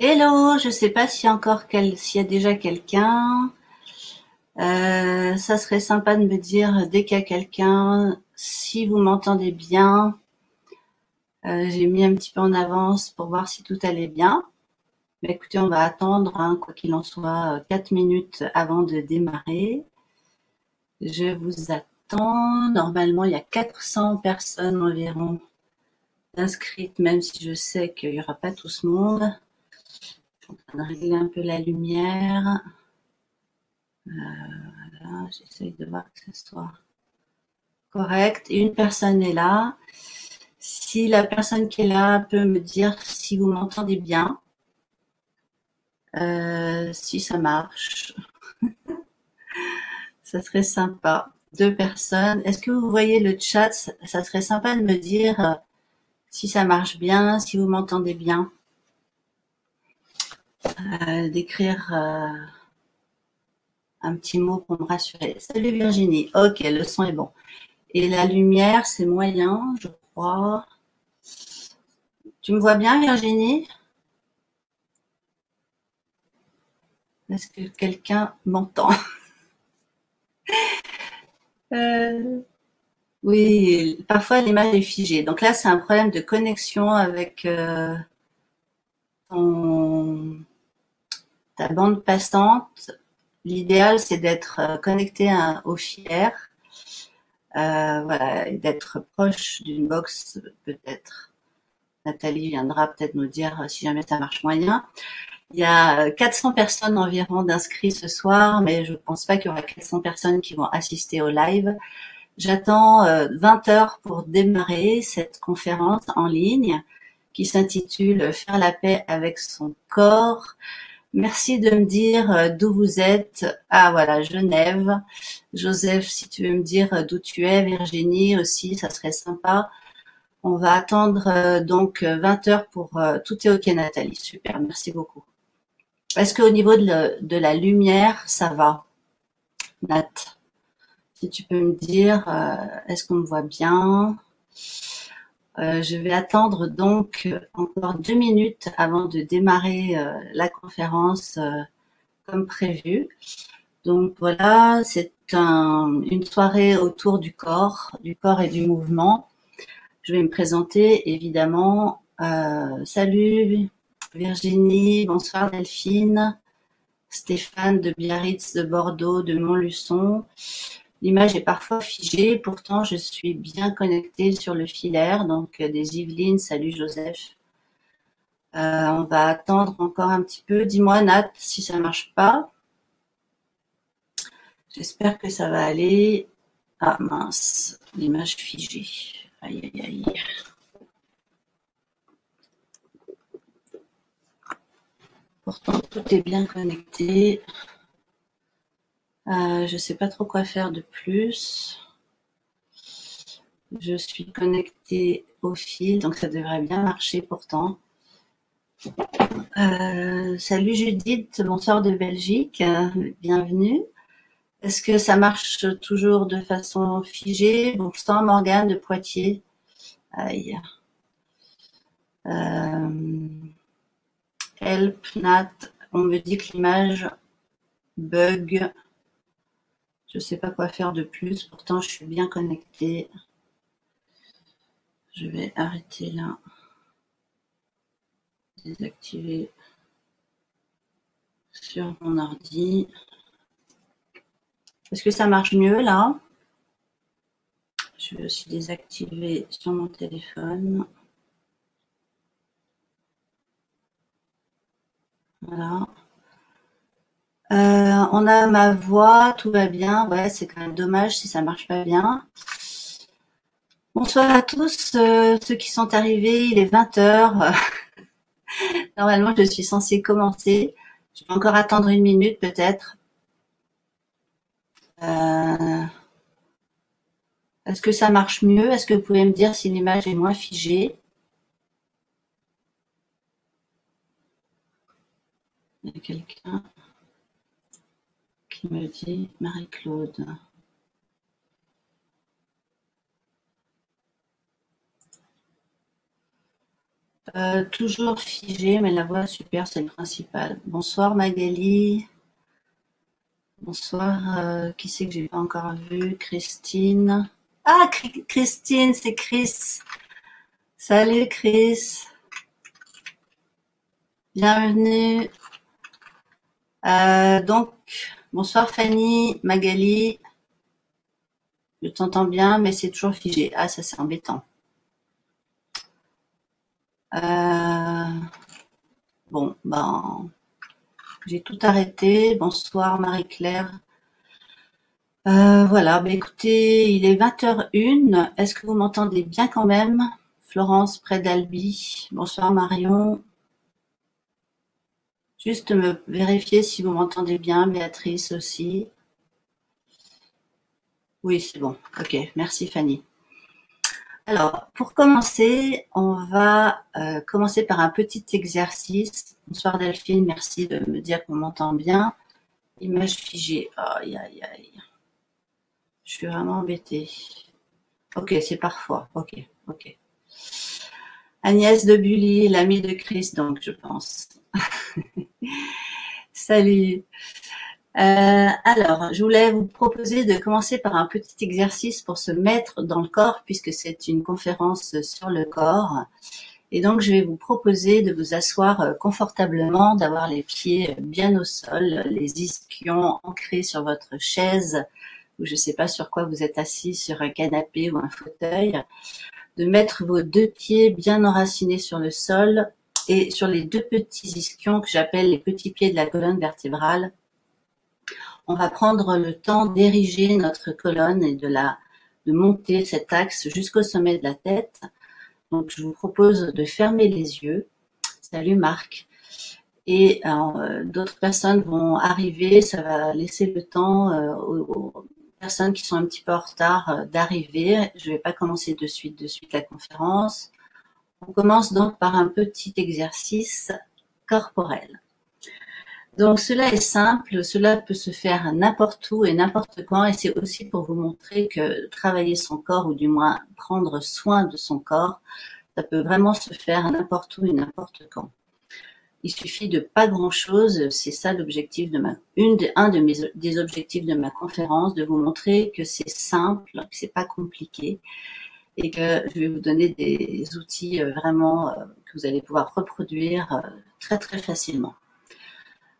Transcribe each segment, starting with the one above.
Hello, je sais pas s'il y a déjà quelqu'un. Ça serait sympa de me dire dès qu'il y a quelqu'un, si vous m'entendez bien. J'ai mis un petit peu en avance pour voir si tout allait bien. Mais écoutez, on va attendre, hein, quoi qu'il en soit, 4 minutes avant de démarrer. Je vous attends. Normalement, il y a 400 personnes environ inscrites, même si je sais qu'il n'y aura pas tout ce monde. Je suis en train de régler un peu la lumière. Voilà, j'essaye de voir que ce soit correct. Une personne est là. Si la personne qui est là peut me dire si vous m'entendez bien, si ça marche, ça serait sympa. Deux personnes. Est-ce que vous voyez le chat? Ça serait sympa de me dire si ça marche bien, si vous m'entendez bien. D'écrire un petit mot pour me rassurer. Salut Virginie. Ok, le son est bon. Et la lumière, c'est moyen, je crois. Tu me vois bien, Virginie? Est-ce que quelqu'un m'entend? Euh, oui, parfois l'image est figée. Donc là, c'est un problème de connexion avec ton- ta bande passante. L'idéal, c'est d'être connecté au filaire, voilà, et d'être proche d'une box, peut-être. Nathalie viendra peut-être nous dire si jamais ça marche moyen. Il y a 400 personnes environ d'inscrits ce soir, mais je ne pense pas qu'il y aura 400 personnes qui vont assister au live. J'attends 20 heures pour démarrer cette conférence en ligne qui s'intitule Faire la paix avec son corps. Merci de me dire d'où vous êtes. Ah voilà, Genève. Joseph, si tu veux me dire d'où tu es, Virginie aussi, ça serait sympa. On va attendre donc 20 heures pour... tout est OK, Nathalie. Super, merci beaucoup. Est-ce qu'au niveau de la lumière, ça va, Nat? Si tu peux me dire, est-ce qu'on me voit bien? Je vais attendre donc encore 2 minutes avant de démarrer la conférence comme prévu. Donc voilà, c'est une soirée autour du corps et du mouvement. Je vais me présenter évidemment. Salut Virginie, bonsoir Delphine, Stéphane de Biarritz, de Bordeaux, de Montluçon. L'image est parfois figée, pourtant je suis bien connectée sur le filaire, donc des Yvelines, salut Joseph. On va attendre encore un petit peu. Dis-moi Nat si ça marche pas. J'espère que ça va aller. Ah mince, l'image figée. Aïe aïe aïe. Pourtant tout est bien connecté. Je sais pas trop quoi faire de plus. Je suis connectée au fil, donc ça devrait bien marcher pourtant. Salut Judith, bonsoir de Belgique, bienvenue. Est-ce que ça marche toujours de façon figée? Bonsoir Morgane de Poitiers. Aïe. Help, Nat, on me dit que l'image bug. Je sais pas quoi faire de plus, pourtant je suis bien connectée. Je vais arrêter là. Désactiver sur mon ordi. Est-ce que ça marche mieux là? Je vais aussi désactiver sur mon téléphone. Voilà. On a ma voix, tout va bien. Ouais, c'est quand même dommage si ça marche pas bien. Bonsoir à tous ceux qui sont arrivés. Il est 20 heures. Normalement, je suis censée commencer. Je vais encore attendre une minute peut-être. Est-ce que ça marche mieux? Est-ce que vous pouvez me dire si l'image est moins figée? Il y a quelqu'un qui me dit Marie-Claude. Toujours figé, mais la voix super, c'est le principal. Bonsoir Magali. Bonsoir, qui c'est que j'ai pas encore vu? Christine. Ah, Christine, c'est Chris. Salut Chris. Bienvenue. Donc, bonsoir Fanny, Magali. Je t'entends bien, mais c'est toujours figé. Ah, ça c'est embêtant. Bon, ben, j'ai tout arrêté. Bonsoir Marie-Claire. Voilà, bah écoutez, il est 20h01. Est-ce que vous m'entendez bien quand même? Florence près d'Albi. Bonsoir Marion. Juste me vérifier si vous m'entendez bien. Béatrice aussi. Oui, c'est bon. Ok, merci Fanny. Alors, pour commencer, on va commencer par un petit exercice. Bonsoir Delphine, merci de me dire qu'on m'entend bien. Image figée. Aïe, aïe, aïe. Je suis vraiment embêtée. Ok, c'est parfois. Ok, ok. Agnès de Bully, l'amie de Chris, donc, je pense. Salut. Alors, je voulais vous proposer de commencer par un petit exercice pour se mettre dans le corps, puisque c'est une conférence sur le corps. Et donc, je vais vous proposer de vous asseoir confortablement, d'avoir les pieds bien au sol, les ischions ancrés sur votre chaise, ou je ne sais pas sur quoi vous êtes assis, sur un canapé ou un fauteuil, de mettre vos deux pieds bien enracinés sur le sol et sur les deux petits ischions que j'appelle les petits pieds de la colonne vertébrale. On va prendre le temps d'ériger notre colonne et de monter cet axe jusqu'au sommet de la tête. Donc, je vous propose de fermer les yeux. Salut Marc. Et d'autres personnes vont arriver. Ça va laisser le temps aux personnes qui sont un petit peu en retard d'arriver. Je ne vais pas commencer de suite la conférence. On commence donc par un petit exercice corporel. Donc cela est simple, cela peut se faire n'importe où et n'importe quand, et c'est aussi pour vous montrer que travailler son corps, ou du moins prendre soin de son corps, ça peut vraiment se faire n'importe où et n'importe quand. Il suffit de pas grand-chose, c'est ça l'objectif de des objectifs de ma conférence, de vous montrer que c'est simple, que c'est pas compliqué, et que je vais vous donner des outils vraiment que vous allez pouvoir reproduire très très facilement.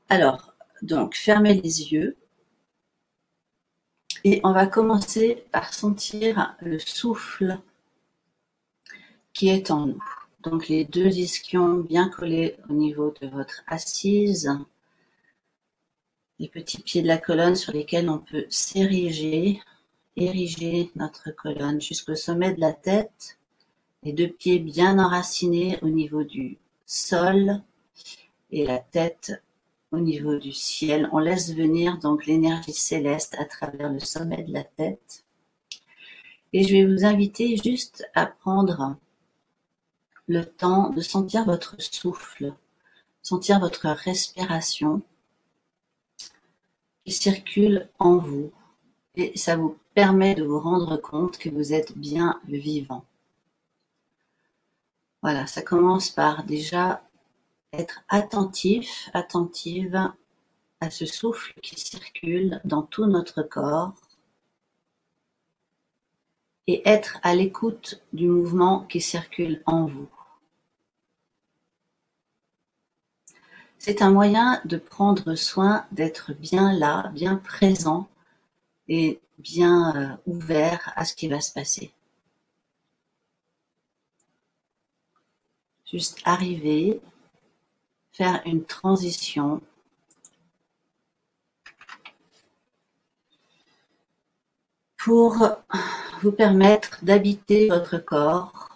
Alors, donc, fermez les yeux et on va commencer par sentir le souffle qui est en nous. Donc, les deux ischions bien collés au niveau de votre assise, les petits pieds de la colonne sur lesquels on peut ériger notre colonne jusqu'au sommet de la tête, les deux pieds bien enracinés au niveau du sol et la tête au niveau du ciel. On laisse venir donc l'énergie céleste à travers le sommet de la tête. Et je vais vous inviter juste à prendre le temps de sentir votre souffle, sentir votre respiration qui circule en vous. Et ça vous permet de vous rendre compte que vous êtes bien vivant. Voilà, ça commence par déjà être attentif, attentive à ce souffle qui circule dans tout notre corps et être à l'écoute du mouvement qui circule en vous. C'est un moyen de prendre soin d'être bien là, bien présent et bien ouvert à ce qui va se passer. Juste arriver, faire une transition pour vous permettre d'habiter votre corps,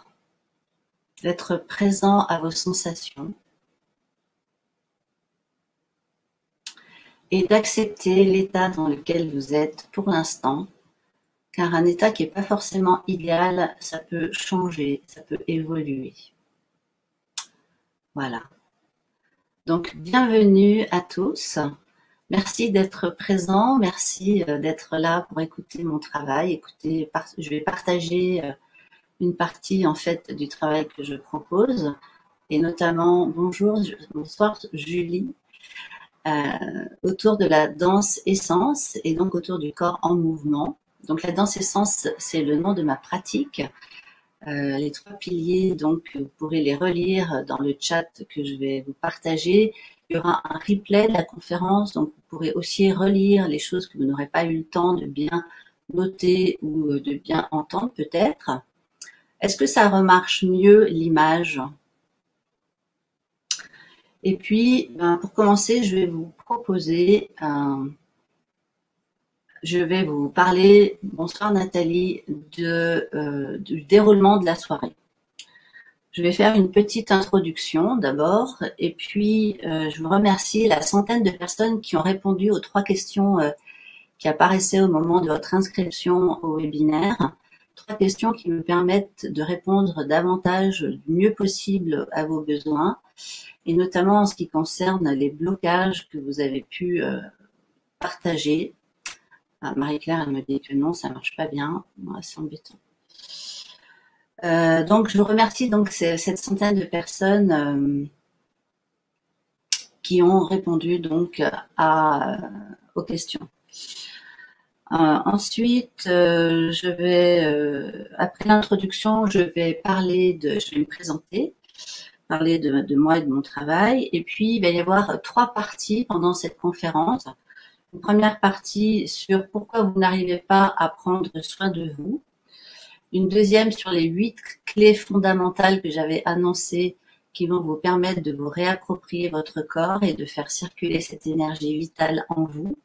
d'être présent à vos sensations et d'accepter l'état dans lequel vous êtes pour l'instant, car un état qui n'est pas forcément idéal, ça peut changer, ça peut évoluer. Voilà. Donc, bienvenue à tous. Merci d'être présents, merci d'être là pour écouter mon travail. Je vais partager une partie en fait du travail que je propose. et notamment bonsoir Julie, autour de la danse essence et donc autour du corps en mouvement. Donc la danse essence, c'est le nom de ma pratique. Les 3 piliers, donc vous pourrez les relire dans le chat que je vais vous partager. Il y aura un replay de la conférence, donc vous pourrez aussi relire les choses que vous n'aurez pas eu le temps de bien noter ou de bien entendre peut-être. Est-ce que ça remarche mieux l'image? Et puis, pour commencer, je vais vous proposer je vais vous parler, bonsoir Nathalie, du déroulement de la soirée. Je vais faire une petite introduction d'abord, et puis je vous remercie la centaine de personnes qui ont répondu aux 3 questions qui apparaissaient au moment de votre inscription au webinaire. 3 questions qui me permettent de répondre davantage, du mieux possible à vos besoins, et notamment en ce qui concerne les blocages que vous avez pu partager. Marie-Claire, elle me dit que non, ça marche pas bien. C'est embêtant. Donc, je vous remercie donc cette centaine de personnes qui ont répondu donc aux questions. Ensuite, je vais après l'introduction, je vais me présenter, parler de moi et de mon travail, et puis il va y avoir 3 parties pendant cette conférence. Une première partie sur pourquoi vous n'arrivez pas à prendre soin de vous. Une deuxième sur les 8 clés fondamentales que j'avais annoncées qui vont vous permettre de vous réapproprier votre corps et de faire circuler cette énergie vitale en vous.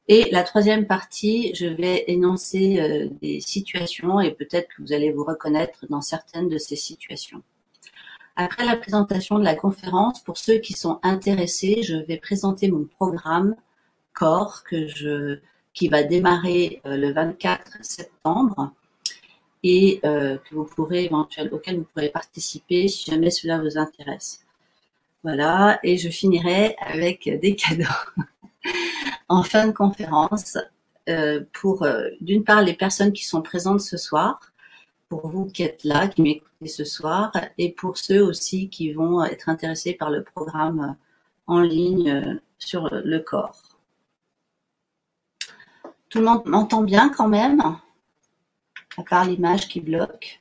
Et la troisième partie, je vais énoncer des situations et peut-être que vous allez vous reconnaître dans certaines de ces situations. Après la présentation de la conférence, pour ceux qui sont intéressés, je vais présenter mon programme corps qui va démarrer le 24 septembre et auquel vous pourrez participer si jamais cela vous intéresse. Voilà, et je finirai avec des cadeaux en fin de conférence pour d'une part les personnes qui sont présentes ce soir, pour vous qui êtes là, qui m'écoutez ce soir, et pour ceux aussi qui vont être intéressés par le programme en ligne sur le corps. Tout le monde m'entend bien quand même, à part l'image qui bloque.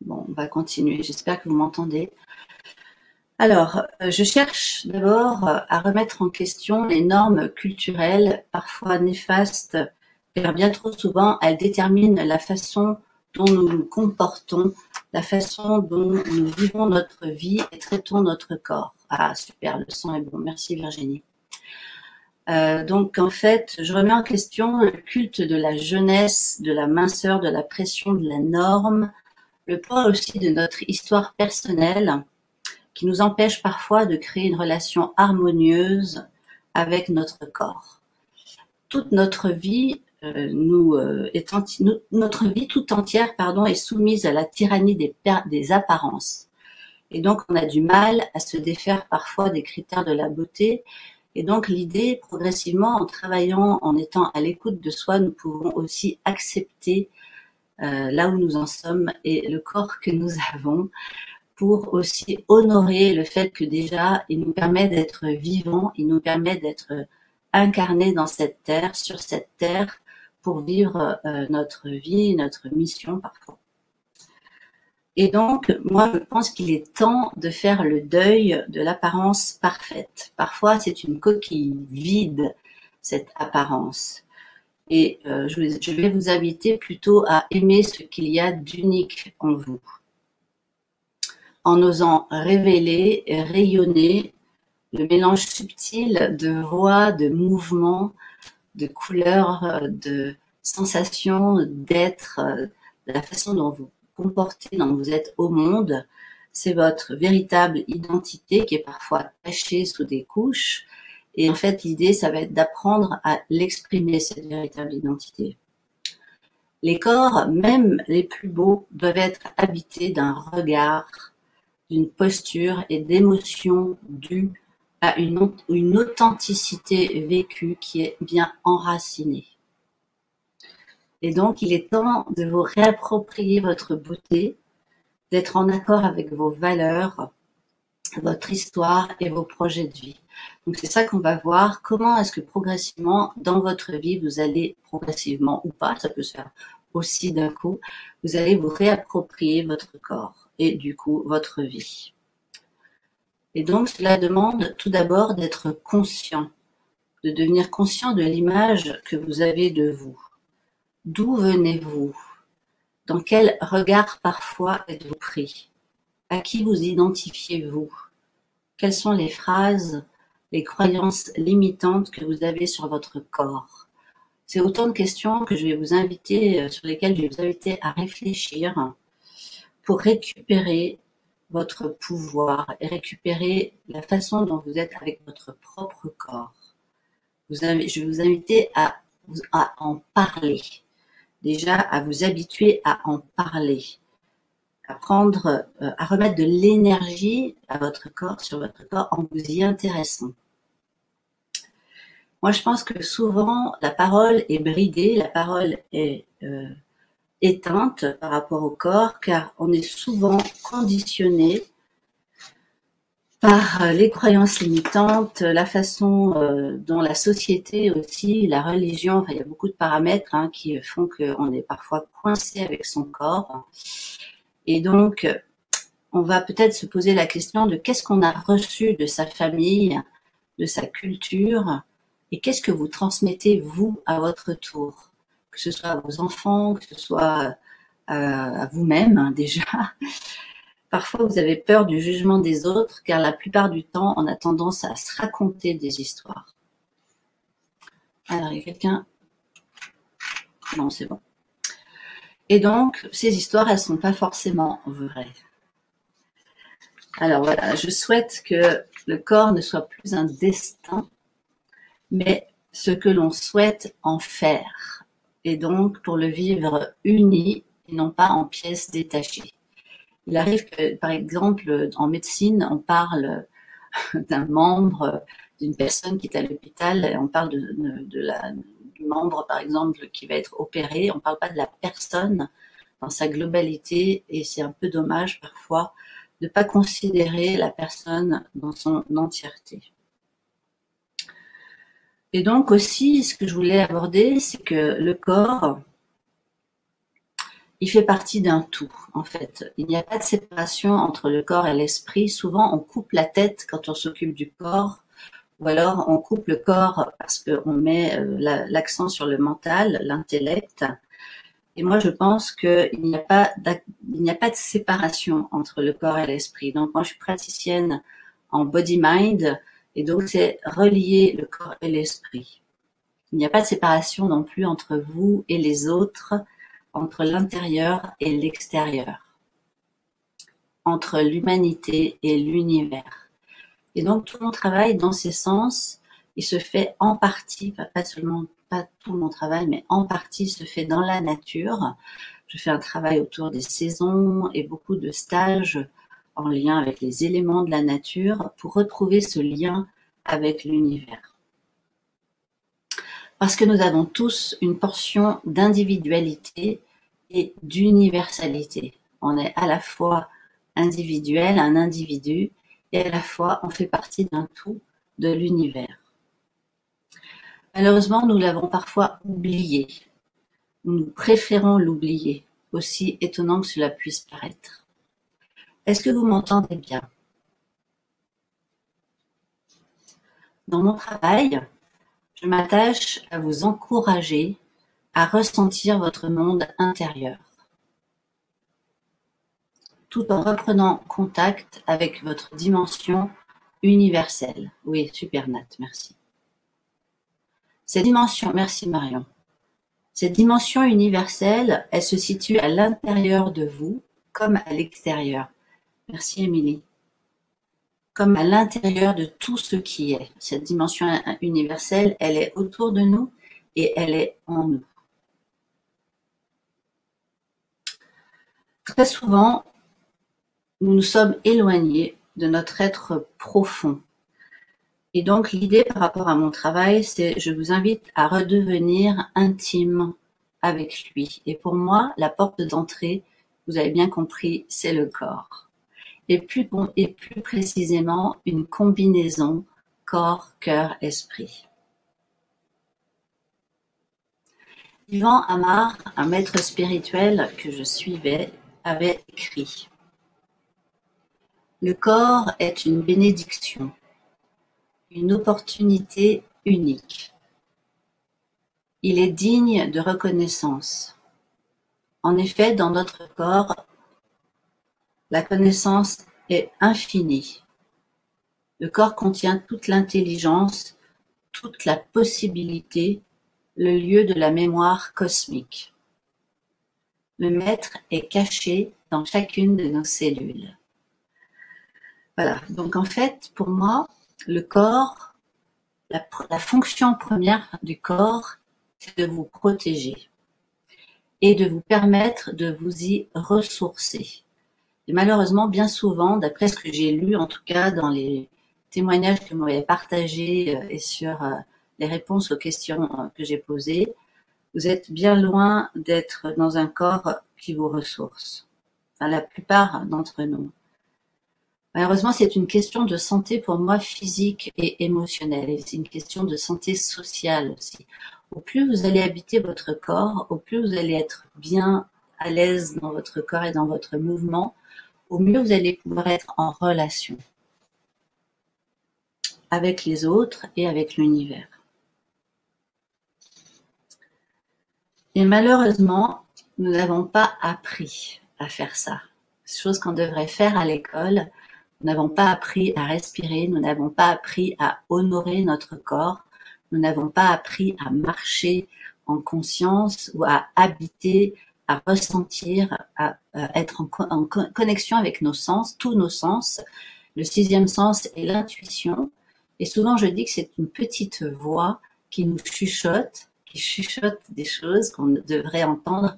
Bon, on va continuer, j'espère que vous m'entendez. Alors, je cherche d'abord à remettre en question les normes culturelles, parfois néfastes, car bien trop souvent, elles déterminent la façon dont nous nous comportons, la façon dont nous vivons notre vie et traitons notre corps. Ah, super, le son est bon. Merci Virginie. Donc en fait, je remets en question le culte de la jeunesse, de la minceur, de la pression, de la norme, le poids aussi de notre histoire personnelle qui nous empêche parfois de créer une relation harmonieuse avec notre corps. Toute notre vie, notre vie tout entière, est soumise à la tyrannie des apparences. Et donc on a du mal à se défaire parfois des critères de la beauté. Et donc l'idée, progressivement, en travaillant, en étant à l'écoute de soi, nous pouvons aussi accepter là où nous en sommes et le corps que nous avons, pour aussi honorer le fait que déjà, il nous permet d'être vivants, il nous permet d'être incarnés dans cette terre, sur cette terre, pour vivre notre vie, notre mission parfois. Et donc, moi, je pense qu'il est temps de faire le deuil de l'apparence parfaite. Parfois, c'est une coquille vide, cette apparence. Et je vais vous inviter plutôt à aimer ce qu'il y a d'unique en vous, en osant révéler et rayonner le mélange subtil de voix, de mouvements, de couleurs, de sensations, d'être, de la façon dont vous comportez, dont vous êtes au monde. C'est votre véritable identité qui est parfois cachée sous des couches. Et en fait, l'idée, ça va être d'apprendre à l'exprimer, cette véritable identité. Les corps, même les plus beaux, doivent être habités d'un regard, d'une posture et d'émotions dues à une authenticité vécue qui est bien enracinée. Et donc, il est temps de vous réapproprier votre beauté, d'être en accord avec vos valeurs, votre histoire et vos projets de vie. Donc c'est ça qu'on va voir, comment est-ce que progressivement, dans votre vie, vous allez progressivement ou pas, ça peut se faire aussi d'un coup, vous allez vous réapproprier votre corps et du coup votre vie. Et donc cela demande tout d'abord d'être conscient, de devenir conscient de l'image que vous avez de vous. D'où venez-vous? Dans quel regard parfois êtes-vous pris? À qui vous identifiez-vous? Quelles sont les phrases, les croyances limitantes que vous avez sur votre corps? C'est autant de questions que je vais vous inviter, sur lesquelles je vais vous inviter à réfléchir pour récupérer votre pouvoir et récupérer la façon dont vous êtes avec votre propre corps. Je vais vous inviter à en parler. Déjà, à vous habituer à en parler. À remettre de l'énergie à votre corps, sur votre corps, en vous y intéressant. Moi, je pense que souvent, la parole est bridée, la parole est éteinte par rapport au corps, car on est souvent conditionné par les croyances limitantes, la façon dont la société aussi, la religion, enfin, il y a beaucoup de paramètres qui font qu'on est parfois coincé avec son corps. Et donc, on va peut-être se poser la question de qu'est-ce qu'on a reçu de sa famille, de sa culture, et qu'est-ce que vous transmettez, vous, à votre tour, que ce soit à vos enfants, que ce soit à vous-même, déjà. Parfois, vous avez peur du jugement des autres, car la plupart du temps, on a tendance à se raconter des histoires. Alors, il y a quelqu'un... Non, c'est bon. Et donc, ces histoires, elles sont pas forcément vraies. Alors voilà, je souhaite que le corps ne soit plus un destin, mais ce que l'on souhaite en faire. Et donc, pour le vivre uni et non pas en pièces détachées. Il arrive que, par exemple, en médecine, on parle d'un membre, d'une personne qui est à l'hôpital, on parle du membre, par exemple, qui va être opéré, on ne parle pas de la personne dans sa globalité, et c'est un peu dommage parfois de ne pas considérer la personne dans son entièreté. Et donc aussi, ce que je voulais aborder, c'est que le corps, il fait partie d'un tout, en fait. Il n'y a pas de séparation entre le corps et l'esprit. Souvent, on coupe la tête quand on s'occupe du corps, ou alors on coupe le corps parce qu'on met l'accent sur le mental, l'intellect. Et moi, je pense qu'il n'y a pas de séparation entre le corps et l'esprit. Donc, moi, je suis praticienne en body-mind, et donc c'est relier le corps et l'esprit. Il n'y a pas de séparation non plus entre vous et les autres, entre l'intérieur et l'extérieur, entre l'humanité et l'univers. Et donc, tout mon travail dans ces sens, il se fait en partie, pas tout mon travail, mais en partie se fait dans la nature. Je fais un travail autour des saisons et beaucoup de stages en lien avec les éléments de la nature pour retrouver ce lien avec l'univers. Parce que nous avons tous une portion d'individualité et d'universalité. On est à la fois individuel, un individu, et à la fois on fait partie d'un tout de l'univers. Malheureusement, nous l'avons parfois oublié. Nous préférons l'oublier, aussi étonnant que cela puisse paraître. Est-ce que vous m'entendez bien? Dans mon travail, je m'attache à vous encourager à ressentir votre monde intérieur, tout en reprenant contact avec votre dimension universelle. Oui, super Nat, merci. Cette dimension, merci Marion. Cette dimension universelle, elle se situe à l'intérieur de vous comme à l'extérieur. Merci Émilie. Comme à l'intérieur de tout ce qui est. Cette dimension universelle, elle est autour de nous et elle est en nous. Très souvent, nous nous sommes éloignés de notre être profond. Et donc, l'idée par rapport à mon travail, c'est je vous invite à redevenir intime avec lui. Et pour moi, la porte d'entrée vous avez bien compris, c'est le corps. Et plus précisément, une combinaison corps, cœur, esprit. Yvan Amar, un maître spirituel que je suivais, avait écrit: le corps est une bénédiction, une opportunité unique. Il est digne de reconnaissance. En effet, dans notre corps, la connaissance est infinie. Le corps contient toute l'intelligence, toute la possibilité, le lieu de la mémoire cosmique. Le maître est caché dans chacune de nos cellules. Voilà, donc en fait, pour moi, le corps, la fonction première du corps, c'est de vous protéger et de vous permettre de vous y ressourcer. Et malheureusement, bien souvent, d'après ce que j'ai lu, en tout cas dans les témoignages que vous m'avez partagés et sur les réponses aux questions que j'ai posées, vous êtes bien loin d'être dans un corps qui vous ressource. Enfin, la plupart d'entre nous. Malheureusement, c'est une question de santé pour moi physique et émotionnelle. Et c'est une question de santé sociale aussi. Au plus vous allez habiter votre corps, au plus vous allez être bien à l'aise dans votre corps et dans votre mouvement, au mieux vous allez pouvoir être en relation avec les autres et avec l'univers. Et malheureusement, nous n'avons pas appris à faire ça. Chose qu'on devrait faire à l'école. Nous n'avons pas appris à respirer, nous n'avons pas appris à honorer notre corps, nous n'avons pas appris à marcher en conscience ou à habiter, à ressentir, à être en connexion avec nos sens, tous nos sens. Le sixième sens est l'intuition. Et souvent, je dis que c'est une petite voix qui nous chuchote, qui chuchote des choses qu'on devrait entendre,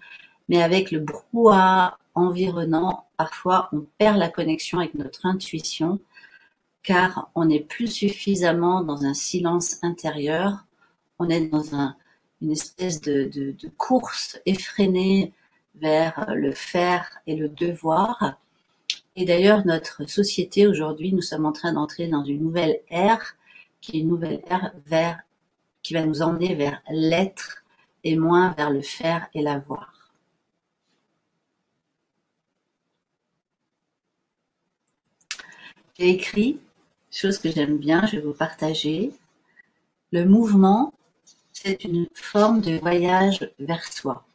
mais avec le brouhaha environnant, parfois on perd la connexion avec notre intuition, car on n'est plus suffisamment dans un silence intérieur, on est dans une espèce de course effrénée vers le faire et le devoir. Et d'ailleurs, notre société aujourd'hui, nous sommes en train d'entrer dans une nouvelle ère, qui est une nouvelle ère qui va nous emmener vers l'être et moins vers le faire et l'avoir. J'ai écrit, chose que j'aime bien, je vais vous partager. Le mouvement, c'est une forme de voyage vers soi.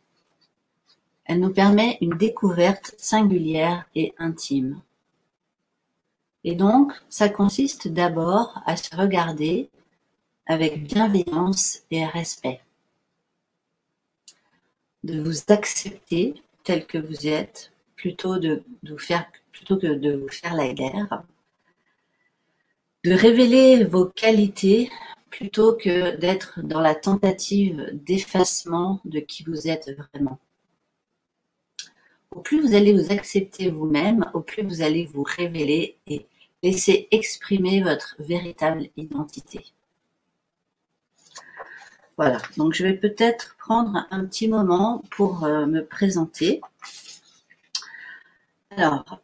Elle nous permet une découverte singulière et intime. Et donc, ça consiste d'abord à se regarder avec bienveillance et respect. De vous accepter tel que vous êtes, plutôt que de vous faire la guerre. De révéler vos qualités plutôt que d'être dans la tentative d'effacement de qui vous êtes vraiment. Au plus vous allez vous accepter vous-même, au plus vous allez vous révéler et laisser exprimer votre véritable identité. Voilà, donc je vais peut-être prendre un petit moment pour me présenter. Alors,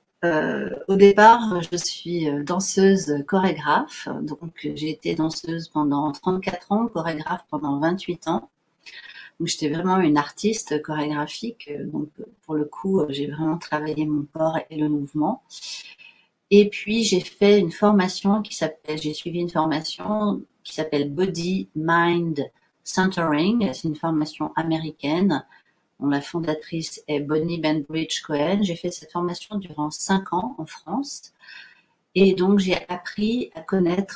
au départ, je suis danseuse chorégraphe, donc j'ai été danseuse pendant 34 ans, chorégraphe pendant 28 ans. Donc j'étais vraiment une artiste chorégraphique, donc pour le coup, j'ai vraiment travaillé mon corps et le mouvement. Et puis j'ai fait une formation j'ai suivi une formation qui s'appelle Body Mind Centering. C'est une formation américaine dont la fondatrice est Bonnie Benbridge Cohen. J'ai fait cette formation durant 5 ans en France. Et donc, j'ai appris à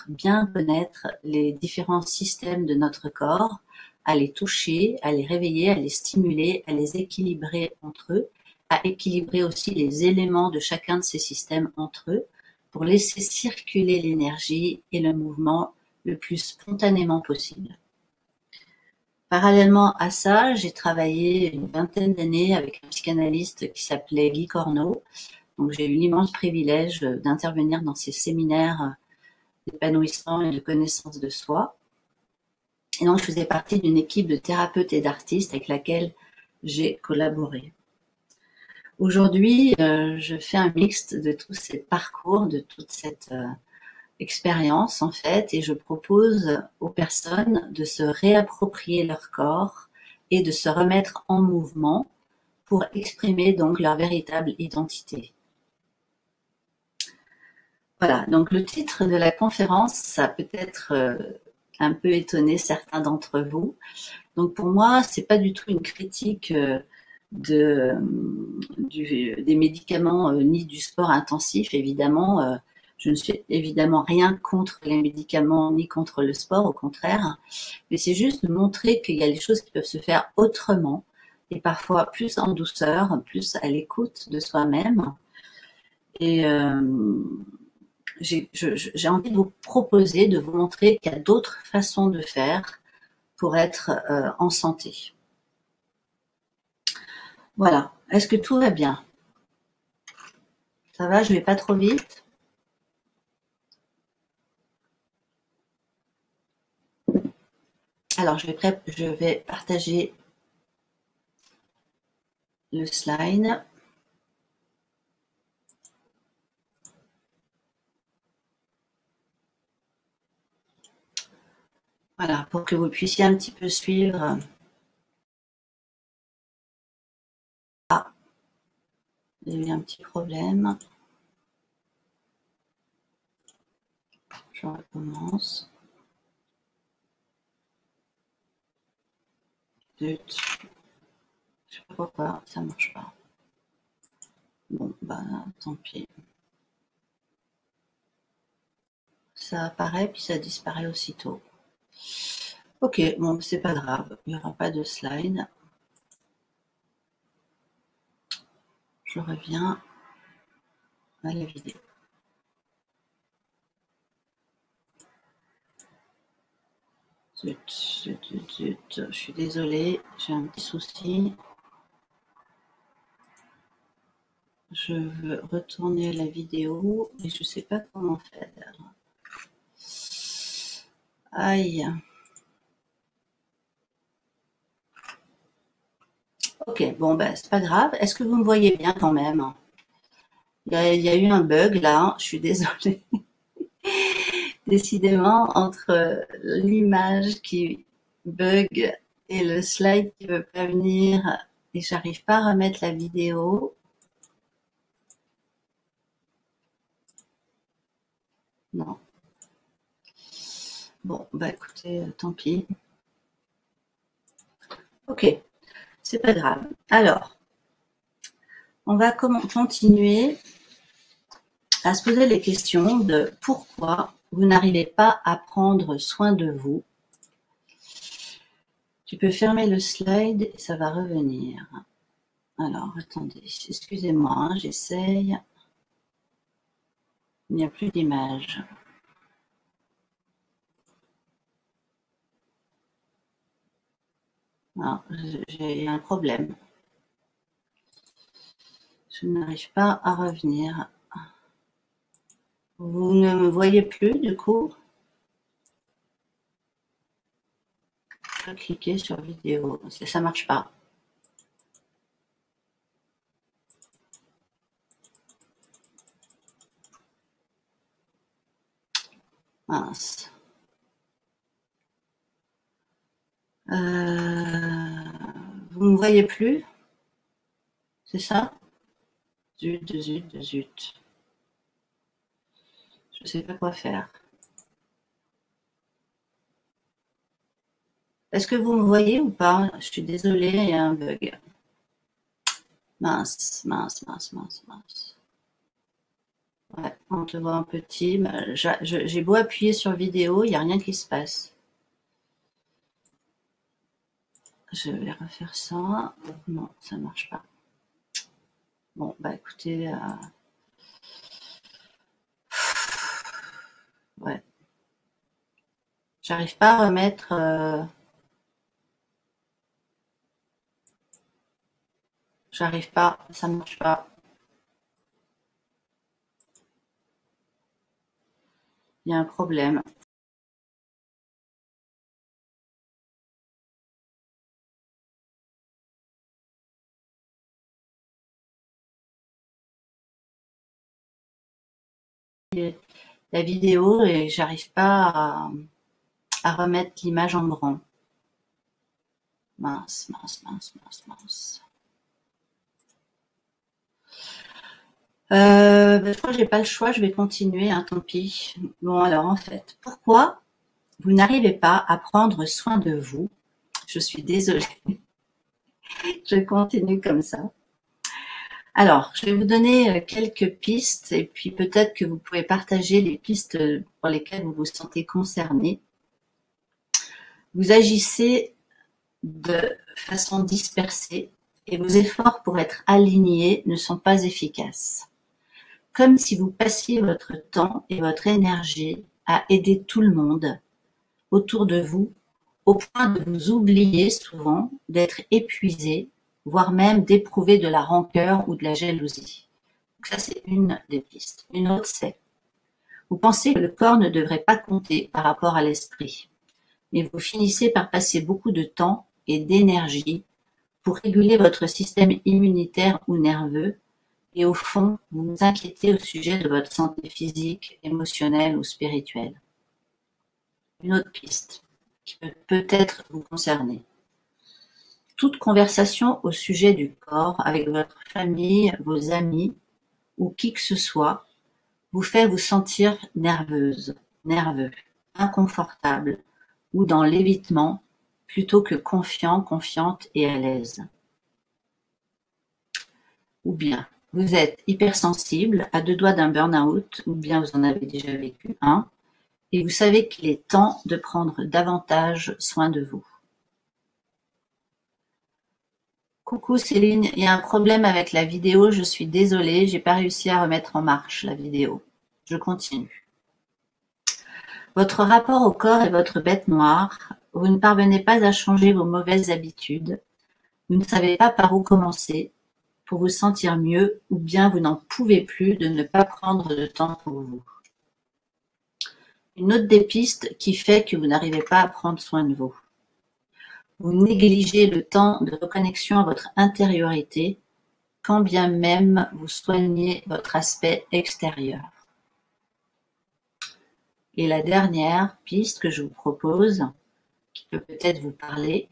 bien connaître les différents systèmes de notre corps, à les toucher, à les réveiller, à les stimuler, à les équilibrer entre eux, à équilibrer aussi les éléments de chacun de ces systèmes entre eux, pour laisser circuler l'énergie et le mouvement le plus spontanément possible. Parallèlement à ça, j'ai travaillé une vingtaine d'années avec un psychanalyste qui s'appelait Guy Corneau. Donc j'ai eu l'immense privilège d'intervenir dans ces séminaires d'épanouissement et de connaissance de soi. Et donc je faisais partie d'une équipe de thérapeutes et d'artistes avec laquelle j'ai collaboré. Aujourd'hui, je fais un mixte de tous ces parcours, de toute cette expérience en fait, et je propose aux personnes de se réapproprier leur corps et de se remettre en mouvement pour exprimer donc leur véritable identité. Voilà, donc le titre de la conférence, ça peut être un peu étonné certains d'entre vous. Donc pour moi, c'est pas du tout une critique des médicaments ni du sport intensif. Évidemment, je ne suis évidemment rien contre les médicaments ni contre le sport, au contraire. Mais c'est juste de montrer qu'il y a des choses qui peuvent se faire autrement et parfois plus en douceur, plus à l'écoute de soi-même. Et j'ai envie de vous proposer, de vous montrer qu'il y a d'autres façons de faire pour être en santé. Voilà. Est-ce que tout va bien? Ça va, je vais pas trop vite? Alors, je vais partager le slide. Voilà, pour que vous puissiez un petit peu suivre. Ah, il y a eu un petit problème. Je recommence. Zut. Je sais pas pourquoi, ça marche pas. Bon, bah, tant pis. Ça apparaît, puis ça disparaît aussitôt. Ok, bon, c'est pas grave, il n'y aura pas de slide. Je reviens à la vidéo. Zut, zut, zut, zut. Je suis désolée, j'ai un petit souci. Je veux retourner la vidéo et je sais pas comment faire. Aïe. Ok, bon ben c'est pas grave. Est-ce que vous me voyez bien quand même? Il y a eu un bug là, je suis désolée. Décidément, entre l'image qui bug et le slide qui veut pas venir, et j'arrive pas à remettre la vidéo. Non. Bon, bah écoutez, tant pis. Ok, c'est pas grave. Alors, on va continuer à se poser les questions de pourquoi vous n'arrivez pas à prendre soin de vous. Tu peux fermer le slide et ça va revenir. Alors, attendez, excusez-moi, hein, j'essaye. Il n'y a plus d'image. Non, j'ai un problème. Je n'arrive pas à revenir. Vous ne me voyez plus, du coup? Je vais cliquer sur vidéo. Ça marche pas. Mince. Vous ne me voyez plus? C'est ça? Zut, zut, zut. Je ne sais pas quoi faire. Est-ce que vous me voyez ou pas? Je suis désolée, il y a un bug. Mince, mince, mince, mince, mince. Ouais, on te voit un petit. J'ai beau appuyer sur vidéo, il n'y a rien qui se passe. Je vais refaire ça. Non, ça marche pas. Bon, bah écoutez, ouais. J'arrive pas à remettre. J'arrive pas, ça marche pas. Il y a un problème. enregistrer la vidéo et j'arrive pas à remettre l'image en grand. Mince, mince, mince, mince, mince. Je crois que j'ai pas le choix, je vais continuer, hein, tant pis. Bon, alors en fait, pourquoi vous n'arrivez pas à prendre soin de vous? Je suis désolée. Je continue comme ça. Alors, je vais vous donner quelques pistes et puis peut-être que vous pouvez partager les pistes pour lesquelles vous vous sentez concerné. Vous agissez de façon dispersée et vos efforts pour être alignés ne sont pas efficaces. Comme si vous passiez votre temps et votre énergie à aider tout le monde autour de vous, au point de vous oublier souvent, d'être épuisé, voire même d'éprouver de la rancœur ou de la jalousie. Donc ça, c'est une des pistes. Une autre, c'est, vous pensez que le corps ne devrait pas compter par rapport à l'esprit, mais vous finissez par passer beaucoup de temps et d'énergie pour réguler votre système immunitaire ou nerveux, et au fond, vous vous inquiétez au sujet de votre santé physique, émotionnelle ou spirituelle. Une autre piste qui peut peut-être vous concerner. Toute conversation au sujet du corps avec votre famille, vos amis ou qui que ce soit vous fait vous sentir nerveuse, nerveux, inconfortable ou dans l'évitement plutôt que confiant, confiante et à l'aise. Ou bien vous êtes hypersensible, à 2 doigts d'un burn-out, ou bien vous en avez déjà vécu un, et vous savez qu'il est temps de prendre davantage soin de vous. Coucou Céline, il y a un problème avec la vidéo, je suis désolée, j'ai pas réussi à remettre en marche la vidéo. Je continue. Votre rapport au corps est votre bête noire, vous ne parvenez pas à changer vos mauvaises habitudes, vous ne savez pas par où commencer pour vous sentir mieux ou bien vous n'en pouvez plus de ne pas prendre de temps pour vous. Une autre des pistes qui fait que vous n'arrivez pas à prendre soin de vous. Vous négligez le temps de reconnexion à votre intériorité, quand bien même vous soignez votre aspect extérieur. Et la dernière piste que je vous propose, qui peut peut-être vous parler,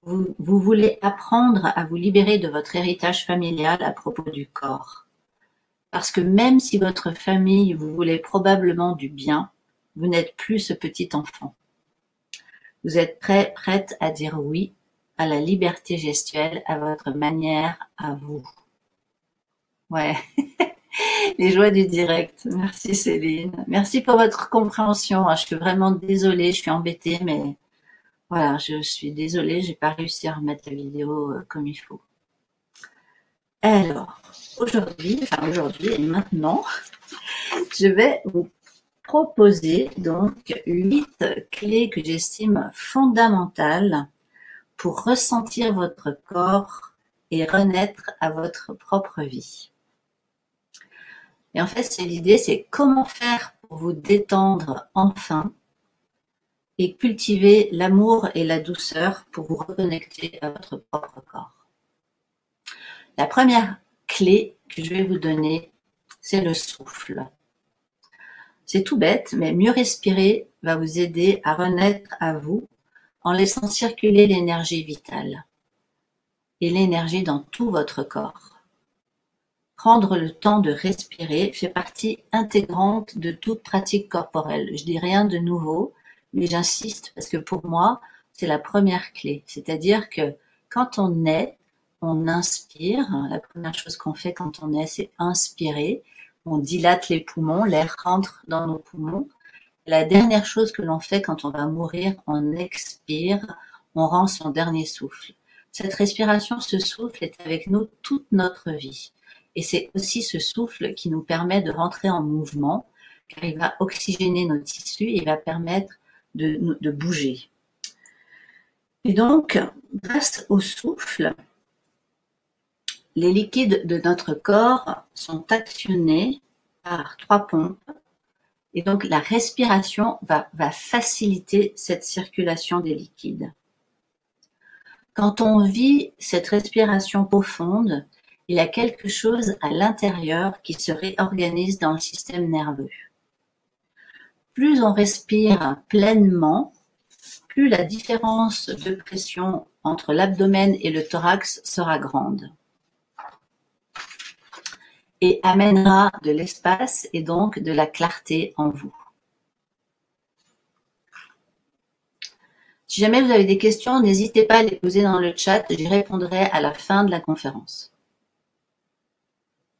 vous voulez apprendre à vous libérer de votre héritage familial à propos du corps. Parce que même si votre famille vous voulait probablement du bien, vous n'êtes plus ce petit enfant. Vous êtes prête à dire oui à la liberté gestuelle à votre manière, à vous. Ouais, les joies du direct. Merci Céline. Merci pour votre compréhension. Je suis vraiment désolée, je suis embêtée, mais voilà, je suis désolée, j'ai pas réussi à remettre la vidéo comme il faut. Alors, aujourd'hui et maintenant, je vais vous proposer donc 8 clés que j'estime fondamentales pour ressentir votre corps et renaître à votre propre vie. Et en fait, l'idée, c'est comment faire pour vous détendre enfin et cultiver l'amour et la douceur pour vous reconnecter à votre propre corps. La première clé que je vais vous donner, c'est le souffle. C'est tout bête, mais mieux respirer va vous aider à renaître à vous en laissant circuler l'énergie vitale et l'énergie dans tout votre corps. Prendre le temps de respirer fait partie intégrante de toute pratique corporelle. Je dis rien de nouveau, mais j'insiste parce que pour moi, c'est la première clé. C'est-à-dire que quand on est, on inspire. La première chose qu'on fait quand on est, c'est inspirer. On dilate les poumons, l'air rentre dans nos poumons. La dernière chose que l'on fait quand on va mourir, on expire, on rend son dernier souffle. Cette respiration, ce souffle est avec nous toute notre vie. Et c'est aussi ce souffle qui nous permet de rentrer en mouvement, car il va oxygéner nos tissus et il va permettre de bouger. Et donc, grâce au souffle, les liquides de notre corps sont actionnés par 3 pompes et donc la respiration va faciliter cette circulation des liquides. Quand on vit cette respiration profonde, il y a quelque chose à l'intérieur qui se réorganise dans le système nerveux. plus on respire pleinement, plus la différence de pression entre l'abdomen et le thorax sera grande et amènera de l'espace et donc de la clarté en vous. Si jamais vous avez des questions, n'hésitez pas à les poser dans le chat, j'y répondrai à la fin de la conférence.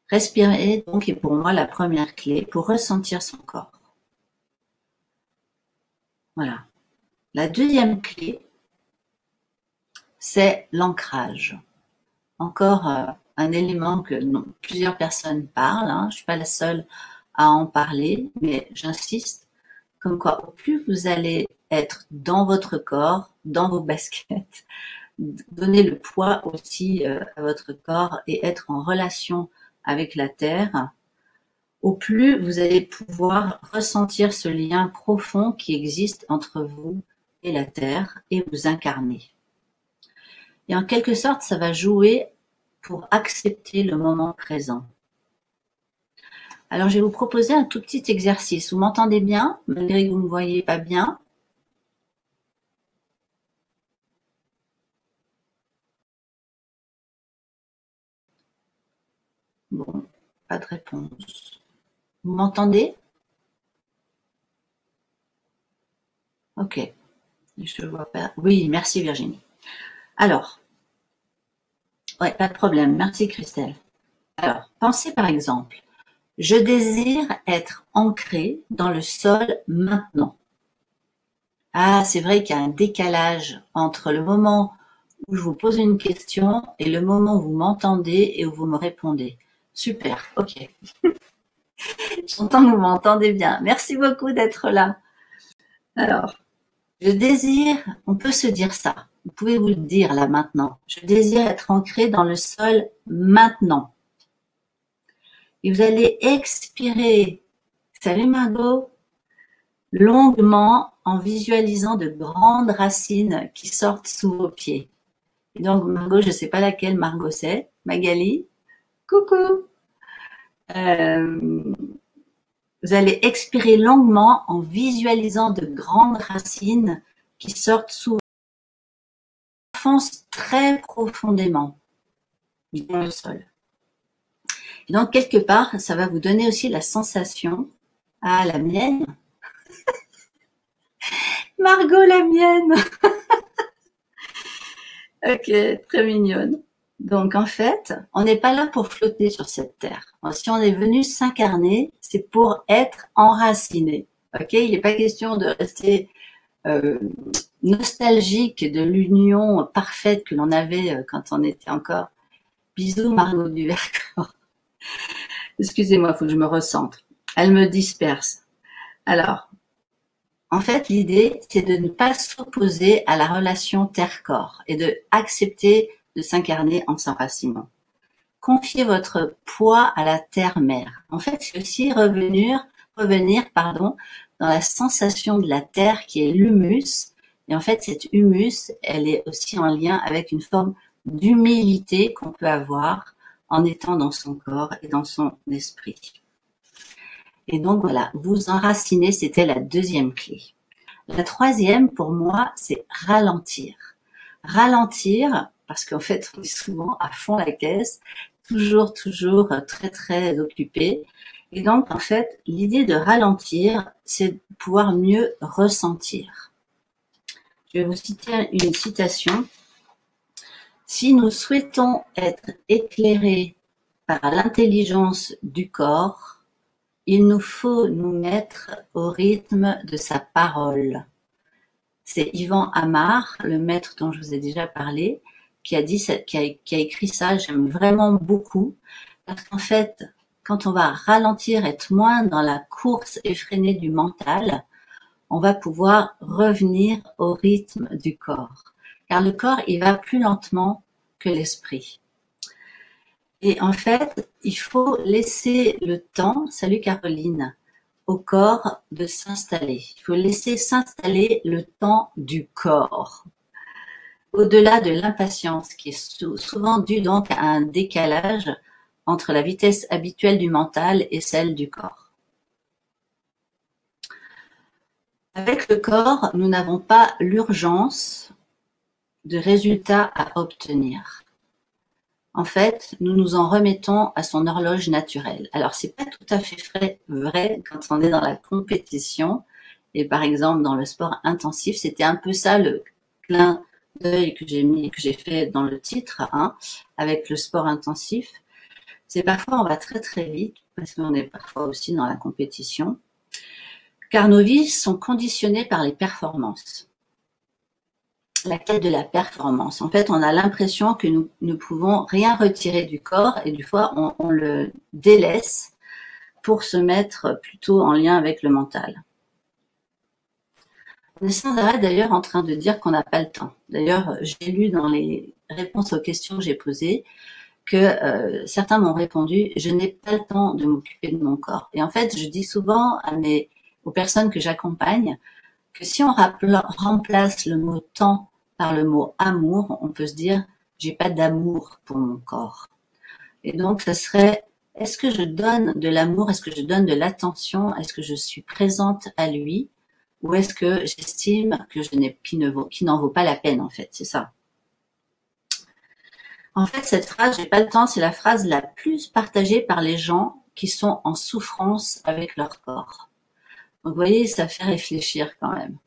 Respirer donc est pour moi la première clé pour ressentir son corps. Voilà. La deuxième clé, c'est l'ancrage. Encore un élément que plusieurs personnes parlent, hein. Je ne suis pas la seule à en parler, mais j'insiste, comme quoi au plus vous allez être dans votre corps, dans vos baskets, donner le poids aussi à votre corps et être en relation avec la terre, au plus vous allez pouvoir ressentir ce lien profond qui existe entre vous et la terre et vous incarner. Et en quelque sorte, ça va jouer pour accepter le moment présent. Alors, je vais vous proposer un tout petit exercice. Vous m'entendez bien, malgré que vous ne me voyez pas bien? Bon, pas de réponse. Vous m'entendez? Ok. Je vois pas. Oui, merci Virginie. Alors, ouais, pas de problème. Merci Christelle. Alors, pensez par exemple, je désire être ancré dans le sol maintenant. Ah, c'est vrai qu'il y a un décalage entre le moment où je vous pose une question et le moment où vous m'entendez et où vous me répondez. Super, ok. J'entends que vous m'entendez bien. Merci beaucoup d'être là. Alors, je désire, on peut se dire ça. Vous pouvez vous le dire là maintenant. Je désire être ancré dans le sol maintenant. Et vous allez expirer. Salut Margot. Longuement en visualisant de grandes racines qui sortent sous vos pieds. Et donc Margot, je ne sais pas laquelle Margot c'est. Magali, coucou. Vous allez expirer longuement en visualisant de grandes racines qui sortent sous enfoncent très profondément dans le sol. Et donc, quelque part, ça va vous donner aussi la sensation, ah, la mienne, Margot, la mienne. Ok, très mignonne. Donc, en fait, on n'est pas là pour flotter sur cette terre. Si on est venu s'incarner, c'est pour être enraciné. Ok, il n'est pas question de rester nostalgique de l'union parfaite que l'on avait quand on était encore. Bisous Margot du Vercors. Excusez-moi, il faut que je me recentre. Elle me disperse. Alors, en fait, l'idée, c'est de ne pas s'opposer à la relation terre-corps et de accepter de s'incarner en s'enracinant. Confiez votre poids à la terre-mère. En fait, c'est aussi revenir, dans la sensation de la terre qui est l'humus. Et en fait, cette humus, elle est aussi en lien avec une forme d'humilité qu'on peut avoir en étant dans son corps et dans son esprit. Et donc voilà, vous enraciner, c'était la deuxième clé. La troisième, pour moi, c'est ralentir. Ralentir, parce qu'en fait, on est souvent à fond la caisse, toujours très très occupé. Et donc, en fait, l'idée de ralentir, c'est de pouvoir mieux ressentir. Je vais vous citer une citation. Si nous souhaitons être éclairés par l'intelligence du corps, il nous faut nous mettre au rythme de sa parole. C'est Yvan Amar, le maître dont je vous ai déjà parlé, qui a écrit ça. J'aime vraiment beaucoup parce qu'en fait, quand on va ralentir, être moins dans la course effrénée du mental, on va pouvoir revenir au rythme du corps. Car le corps, il va plus lentement que l'esprit. Et en fait, il faut laisser le temps, salut Caroline, au corps de s'installer. Il faut laisser s'installer le temps du corps. Au-delà de l'impatience, qui est souvent due donc à un décalage entre la vitesse habituelle du mental et celle du corps. Avec le corps, nous n'avons pas l'urgence de résultats à obtenir. En fait, nous nous en remettons à son horloge naturelle. Alors, c'est pas tout à fait vrai quand on est dans la compétition. Et par exemple, dans le sport intensif, c'était un peu ça le clin d'œil que j'ai fait dans le titre, hein, avec le sport intensif. C'est parfois on va très très vite, parce qu'on est parfois aussi dans la compétition, car nos vies sont conditionnées par les performances. La quête de la performance. En fait, on a l'impression que nous ne pouvons rien retirer du corps et du fois, on le délaisse pour se mettre plutôt en lien avec le mental. On est sans arrêt d'ailleurs en train de dire qu'on n'a pas le temps. D'ailleurs, j'ai lu dans les réponses aux questions que j'ai posées que certains m'ont répondu « je n'ai pas le temps de m'occuper de mon corps ». Et en fait, je dis souvent aux personnes que j'accompagne que si on remplace le mot « temps » par le mot « amour », on peut se dire « j'ai pas d'amour pour mon corps ». Et donc, ça serait « est-ce que je donne de l'amour, est-ce que je donne de l'attention, est-ce que je suis présente à lui ?» ou est-ce que j'estime que qu'il n'en vaut pas la peine, en fait, c'est ça. En fait, cette phrase, j'ai pas le temps, c'est la phrase la plus partagée par les gens qui sont en souffrance avec leur corps. Donc, vous voyez, ça fait réfléchir quand même.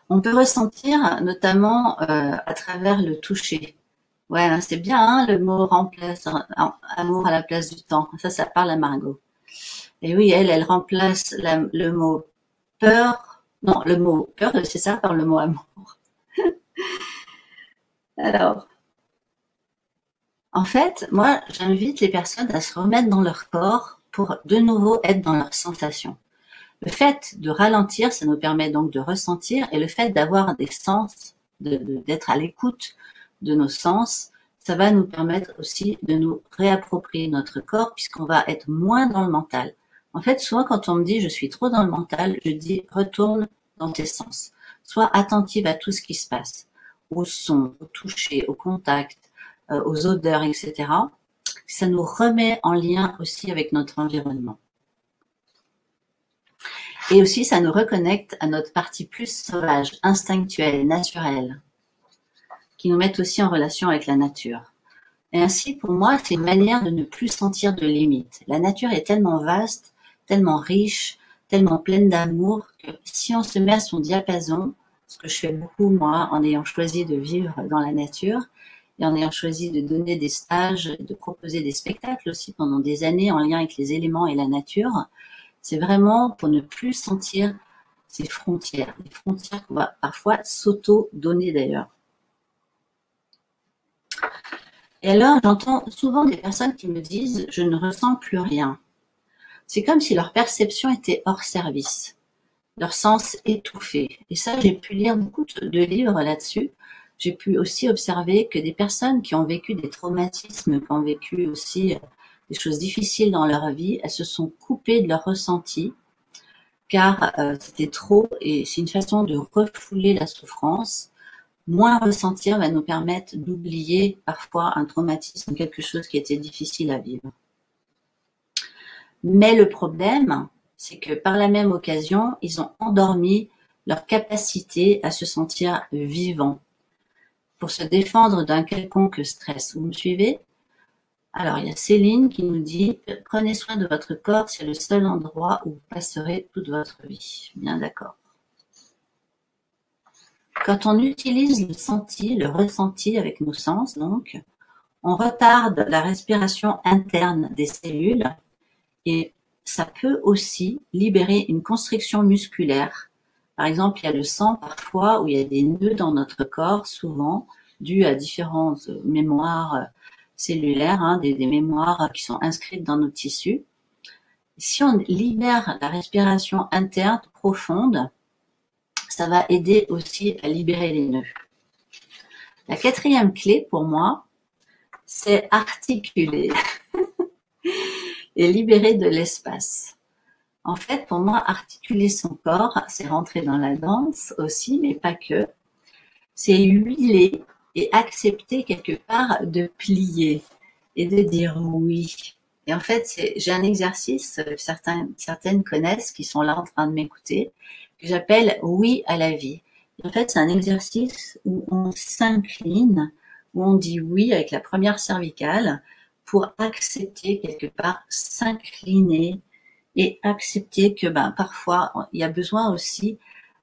On peut ressentir, notamment à travers le toucher. Ouais, c'est bien, hein, le mot remplace amour à la place du temps. Ça parle à Margot. Et oui, elle remplace le mot peur. Non, le mot peur, c'est ça, par le mot amour. Alors, en fait, moi, j'invite les personnes à se remettre dans leur corps pour de nouveau être dans leurs sensations. Le fait de ralentir, ça nous permet donc de ressentir, et le fait d'avoir des sens, d'être à l'écoute de nos sens, ça va nous permettre aussi de nous réapproprier notre corps puisqu'on va être moins dans le mental. En fait, souvent quand on me dit je suis trop dans le mental, je dis retourne dans tes sens. Sois attentive à tout ce qui se passe, au son, au toucher, au contact, aux odeurs, etc. Ça nous remet en lien aussi avec notre environnement. Et aussi, ça nous reconnecte à notre partie plus sauvage, instinctuelle, naturelle, qui nous met aussi en relation avec la nature. Et ainsi, pour moi, c'est une manière de ne plus sentir de limites. La nature est tellement vaste, tellement riche, tellement pleine d'amour, que si on se met à son diapason, ce que je fais beaucoup, moi, en ayant choisi de vivre dans la nature, et en ayant choisi de donner des stages, de proposer des spectacles aussi pendant des années en lien avec les éléments et la nature, c'est vraiment pour ne plus sentir ces frontières, des frontières qu'on va parfois s'auto-donner d'ailleurs. Et alors, j'entends souvent des personnes qui me disent « je ne ressens plus rien ». C'est comme si leur perception était hors service, leur sens étouffé. Et ça, j'ai pu lire beaucoup de livres là-dessus. J'ai pu aussi observer que des personnes qui ont vécu des traumatismes, qui ont vécu aussi des choses difficiles dans leur vie, elles se sont coupées de leur ressenti car c'était trop et c'est une façon de refouler la souffrance. Moins ressentir va nous permettre d'oublier parfois un traumatisme, quelque chose qui était difficile à vivre. Mais le problème, c'est que par la même occasion, ils ont endormi leur capacité à se sentir vivants pour se défendre d'un quelconque stress. Vous me suivez ? Alors, il y a Céline qui nous dit « Prenez soin de votre corps, c'est le seul endroit où vous passerez toute votre vie. » Bien d'accord. Quand on utilise le ressenti avec nos sens, donc, on retarde la respiration interne des cellules et ça peut aussi libérer une constriction musculaire. Par exemple, il y a le sang parfois où il y a des nœuds dans notre corps, souvent, dus à différentes mémoires cellulaires, hein, des mémoires qui sont inscrites dans nos tissus. Si on libère la respiration interne profonde, ça va aider aussi à libérer les nœuds. La quatrième clé pour moi, c'est articuler et libérer de l'espace. En fait, pour moi, articuler son corps, c'est rentrer dans la danse aussi, mais pas que. C'est huiler et accepter quelque part de plier et de dire oui. Et en fait, j'ai un exercice, certaines connaissent, qui sont là en train de m'écouter, que j'appelle oui à la vie. Et en fait, c'est un exercice où on s'incline, où on dit oui avec la première cervicale pour accepter quelque part, s'incliner et accepter que parfois il y a besoin aussi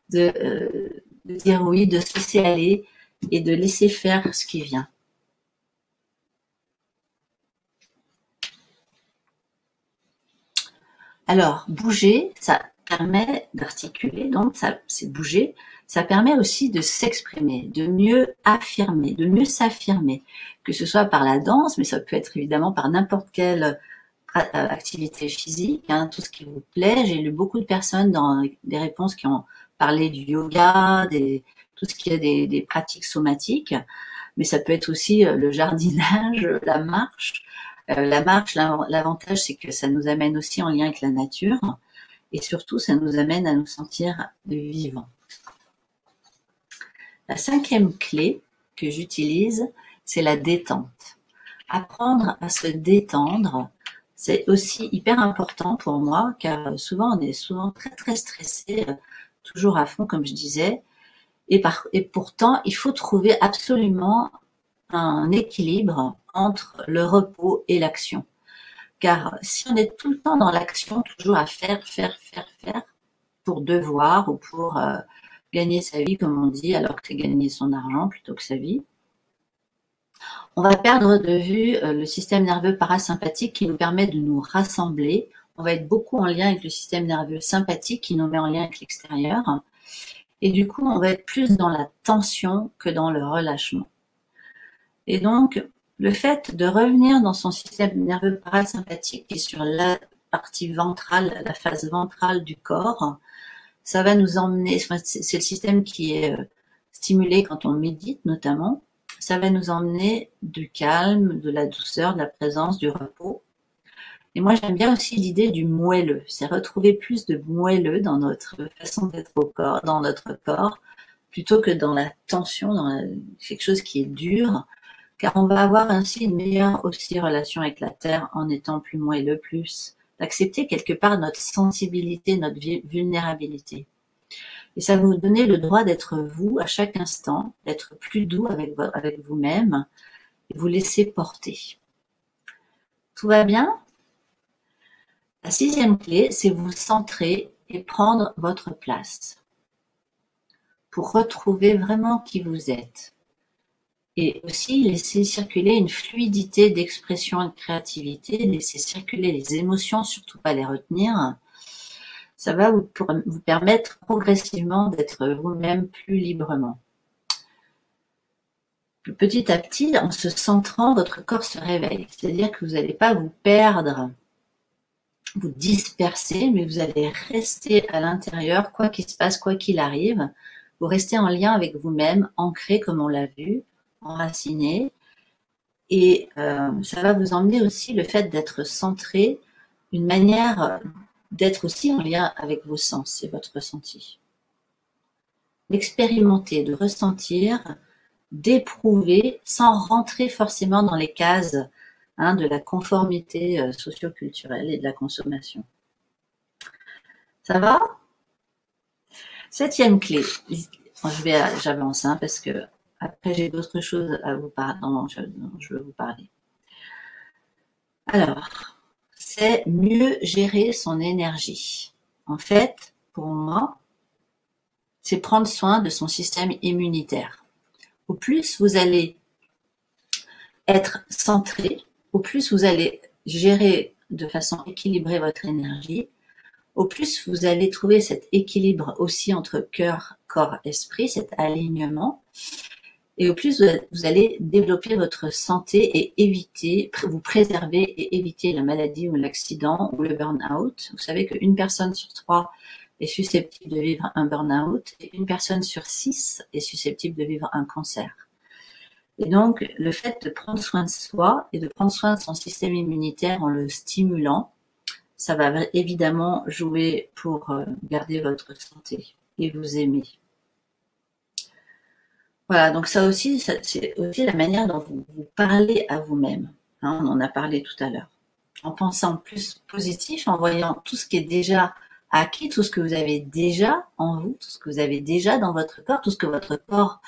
de dire oui, de se laisser aller et de laisser faire ce qui vient. Alors, bouger, ça permet d'articuler, donc ça, c'est bouger. Ça permet aussi de s'exprimer, de mieux affirmer, de mieux s'affirmer, que ce soit par la danse, mais ça peut être évidemment par n'importe quelle activité physique, hein, tout ce qui vous plaît. J'ai lu beaucoup de personnes dans des réponses qui ont parlé du yoga, tout ce qui est des pratiques somatiques, mais ça peut être aussi le jardinage, la marche. La marche, l'avantage, c'est que ça nous amène aussi en lien avec la nature et surtout, ça nous amène à nous sentir vivants. La cinquième clé que j'utilise, c'est la détente. Apprendre à se détendre, c'est aussi hyper important pour moi, car souvent, on est souvent très, très stressé, toujours à fond, comme je disais. Et pourtant, il faut trouver absolument un équilibre entre le repos et l'action. Car si on est tout le temps dans l'action, toujours à faire, pour devoir ou pour gagner sa vie, comme on dit, alors que c'est gagner son argent plutôt que sa vie, on va perdre de vue le système nerveux parasympathique qui nous permet de nous rassembler. On va être beaucoup en lien avec le système nerveux sympathique qui nous met en lien avec l'extérieur. Et du coup, on va être plus dans la tension que dans le relâchement. Et donc, le fait de revenir dans son système nerveux parasympathique qui est sur la partie ventrale, la phase ventrale du corps, ça va nous emmener, c'est le système qui est stimulé quand on médite notamment, ça va nous emmener du calme, de la douceur, de la présence, du repos. Et moi, j'aime bien aussi l'idée du moelleux, c'est retrouver plus de moelleux dans notre façon d'être au corps, dans notre corps, plutôt que dans la tension, dans quelque chose qui est dur, car on va avoir ainsi une meilleure aussi relation avec la terre en étant plus moelleux, plus d'accepter quelque part notre sensibilité, notre vulnérabilité. Et ça va vous donner le droit d'être vous à chaque instant, d'être plus doux avec vous-même et vous laisser porter. Tout va bien? La sixième clé, c'est vous centrer et prendre votre place pour retrouver vraiment qui vous êtes. Et aussi laisser circuler une fluidité d'expression et de créativité, laisser circuler les émotions, surtout pas les retenir. Ça va vous permettre progressivement d'être vous-même plus librement. Petit à petit, en se centrant, votre corps se réveille. C'est-à-dire que vous n'allez pas vous perdre, vous disperser, mais vous allez rester à l'intérieur, quoi qu'il se passe, quoi qu'il arrive. Vous restez en lien avec vous-même, ancré comme on l'a vu, enraciné. Et ça va vous emmener aussi le fait d'être centré, une manière d'être aussi en lien avec vos sens et votre ressenti. D'expérimenter, de ressentir, d'éprouver sans rentrer forcément dans les cases de la conformité socio-culturelle et de la consommation. Ça va? Septième clé. J'avance parce que après j'ai d'autres choses à vous parler, dont je veux vous parler. Alors, c'est mieux gérer son énergie. En fait, pour moi, c'est prendre soin de son système immunitaire. Au plus vous allez être centré, au plus vous allez gérer de façon équilibrée votre énergie, au plus vous allez trouver cet équilibre aussi entre cœur, corps, esprit, cet alignement, et au plus vous allez développer votre santé et éviter, vous préserver et éviter la maladie ou l'accident ou le burn-out. Vous savez qu'une personne sur 3 est susceptible de vivre un burn-out et une personne sur 6 est susceptible de vivre un cancer. Et donc, le fait de prendre soin de soi et de prendre soin de son système immunitaire en le stimulant, ça va évidemment jouer pour garder votre santé et vous aimer. Voilà, donc ça aussi, c'est aussi la manière dont vous parlez à vous-même. On en a parlé tout à l'heure. en pensant plus positif, en voyant tout ce qui est déjà acquis, tout ce que vous avez déjà en vous, tout ce que vous avez déjà dans votre corps, tout ce que votre corps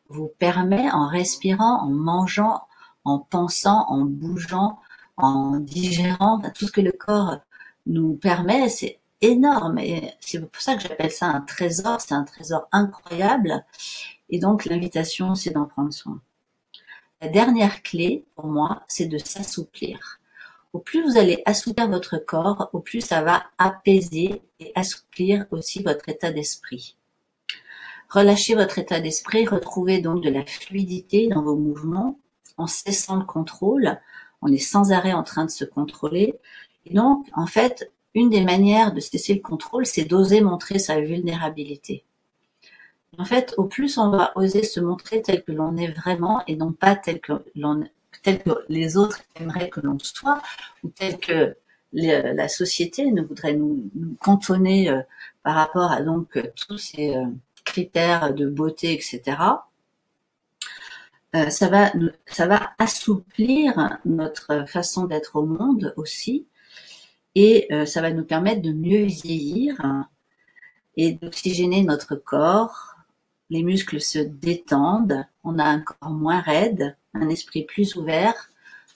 vous permet en respirant, en mangeant, en pensant, en bougeant, en digérant, tout ce que le corps nous permet, c'est énorme. Et c'est pour ça que j'appelle ça un trésor, c'est un trésor incroyable. Et donc l'invitation, c'est d'en prendre soin. La dernière clé, pour moi, c'est de s'assouplir. Au plus vous allez assouplir votre corps, au plus ça va apaiser et assouplir aussi votre état d'esprit. Relâchez votre état d'esprit, retrouvez donc de la fluidité dans vos mouvements, en cessant le contrôle. On est sans arrêt en train de se contrôler. Et donc, en fait, une des manières de cesser le contrôle, c'est d'oser montrer sa vulnérabilité. En fait, au plus on va oser se montrer tel que l'on est vraiment et non pas tel que les autres aimeraient que l'on soit ou tel que la société ne voudrait nous cantonner par rapport à donc tous ces critères de beauté, etc. Ça va assouplir notre façon d'être au monde aussi et ça va nous permettre de mieux vieillir et d'oxygéner notre corps. Les muscles se détendent, on a un corps moins raide, un esprit plus ouvert,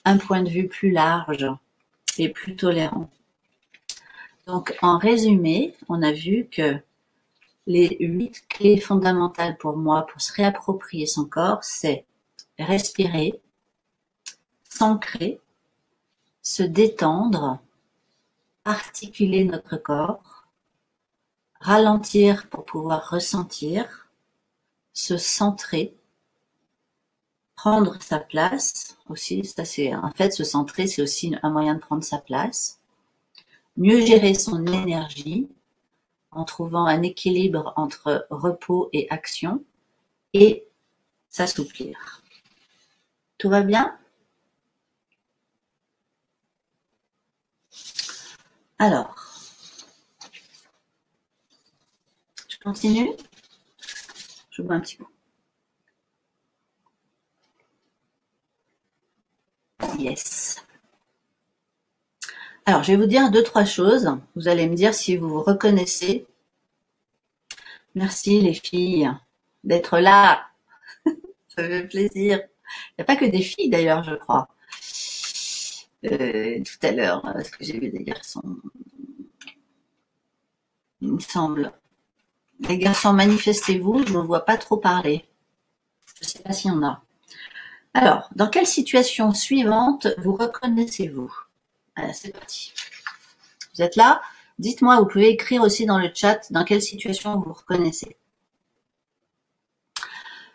un point de vue plus large et plus tolérant. Donc, en résumé, on a vu que les 8 clés fondamentales pour moi pour se réapproprier son corps, c'est respirer, s'ancrer, se détendre, articuler notre corps, ralentir pour pouvoir ressentir, se centrer, prendre sa place aussi, ça c'est en fait se centrer, c'est aussi un moyen de prendre sa place, mieux gérer son énergie en trouvant un équilibre entre repos et action et s'assouplir. Tout va bien? Alors, je continue? Je bois un petit coup. Yes. Alors, je vais vous dire 2-3 choses. Vous allez me dire si vous vous reconnaissez. Merci les filles d'être là. Ça fait plaisir. Il n'y a pas que des filles d'ailleurs, je crois. Tout à l'heure, parce que j'ai vu des garçons. Il me semble. Les garçons, manifestez-vous, je ne vois pas trop parler. Je ne sais pas s'il y en a. Alors, dans quelle situation suivante vous reconnaissez-vous? Voilà, c'est parti. Vous êtes là? Dites-moi, vous pouvez écrire aussi dans le chat dans quelle situation vous vous reconnaissez.